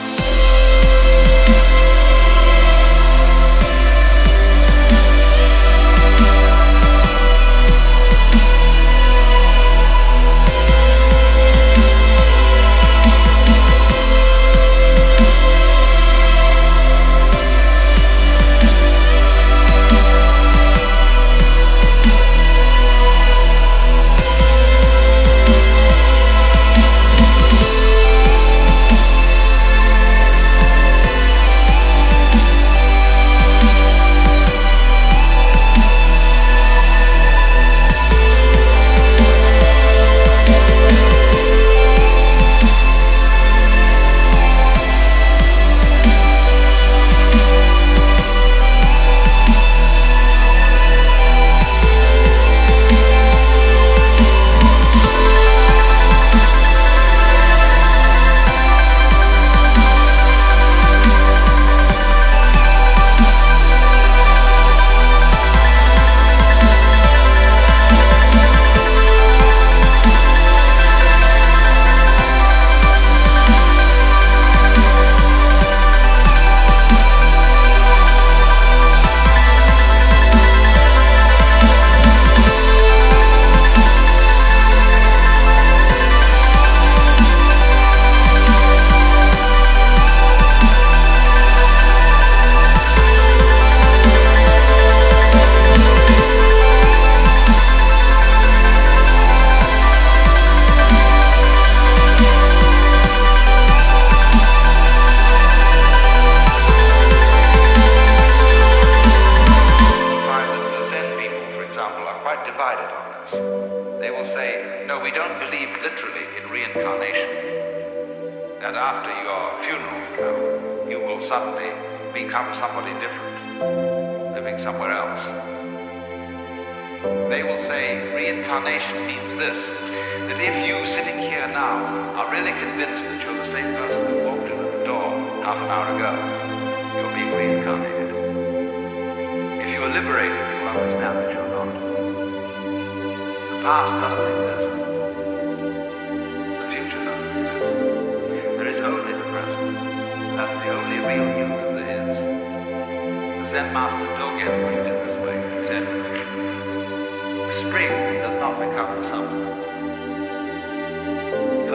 [SPEAKER 5] Spring does not become summer.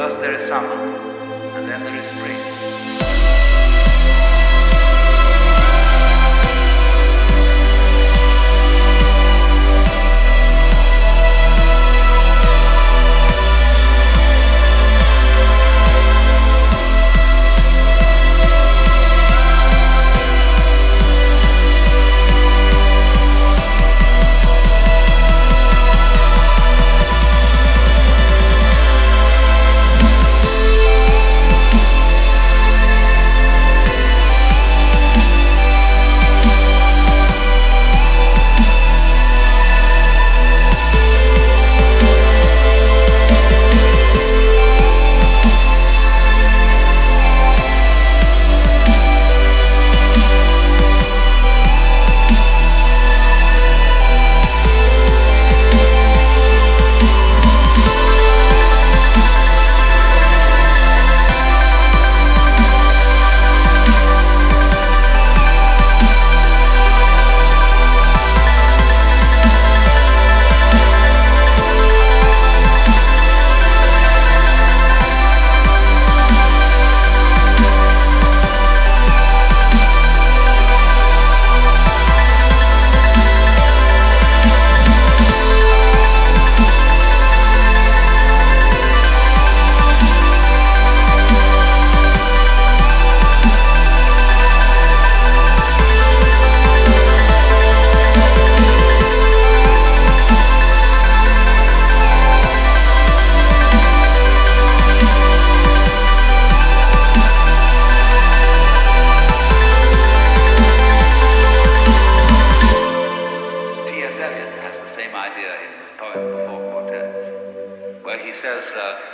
[SPEAKER 5] First there is summer, and then there is spring.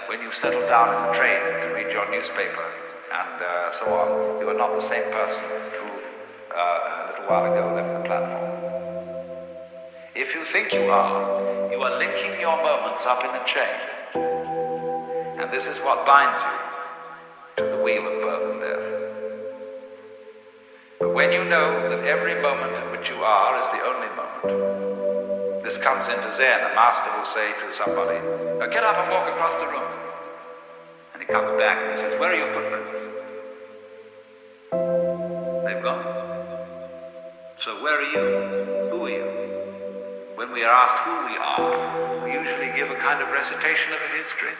[SPEAKER 5] When you settle down in the train to read your newspaper and so on, you are not the same person who a little while ago left the platform. If you think you are linking your moments up in a chain. And this is what binds you to the wheel of birth and death. But when you know that every moment in which you are is the only moment, this comes into Zen. A master will say to somebody, "Now get up and walk across the room." And he comes back and he says, "Where are your footprints?" They've gone. So where are you? Who are you? When we are asked who we are, we usually give a kind of recitation of a history.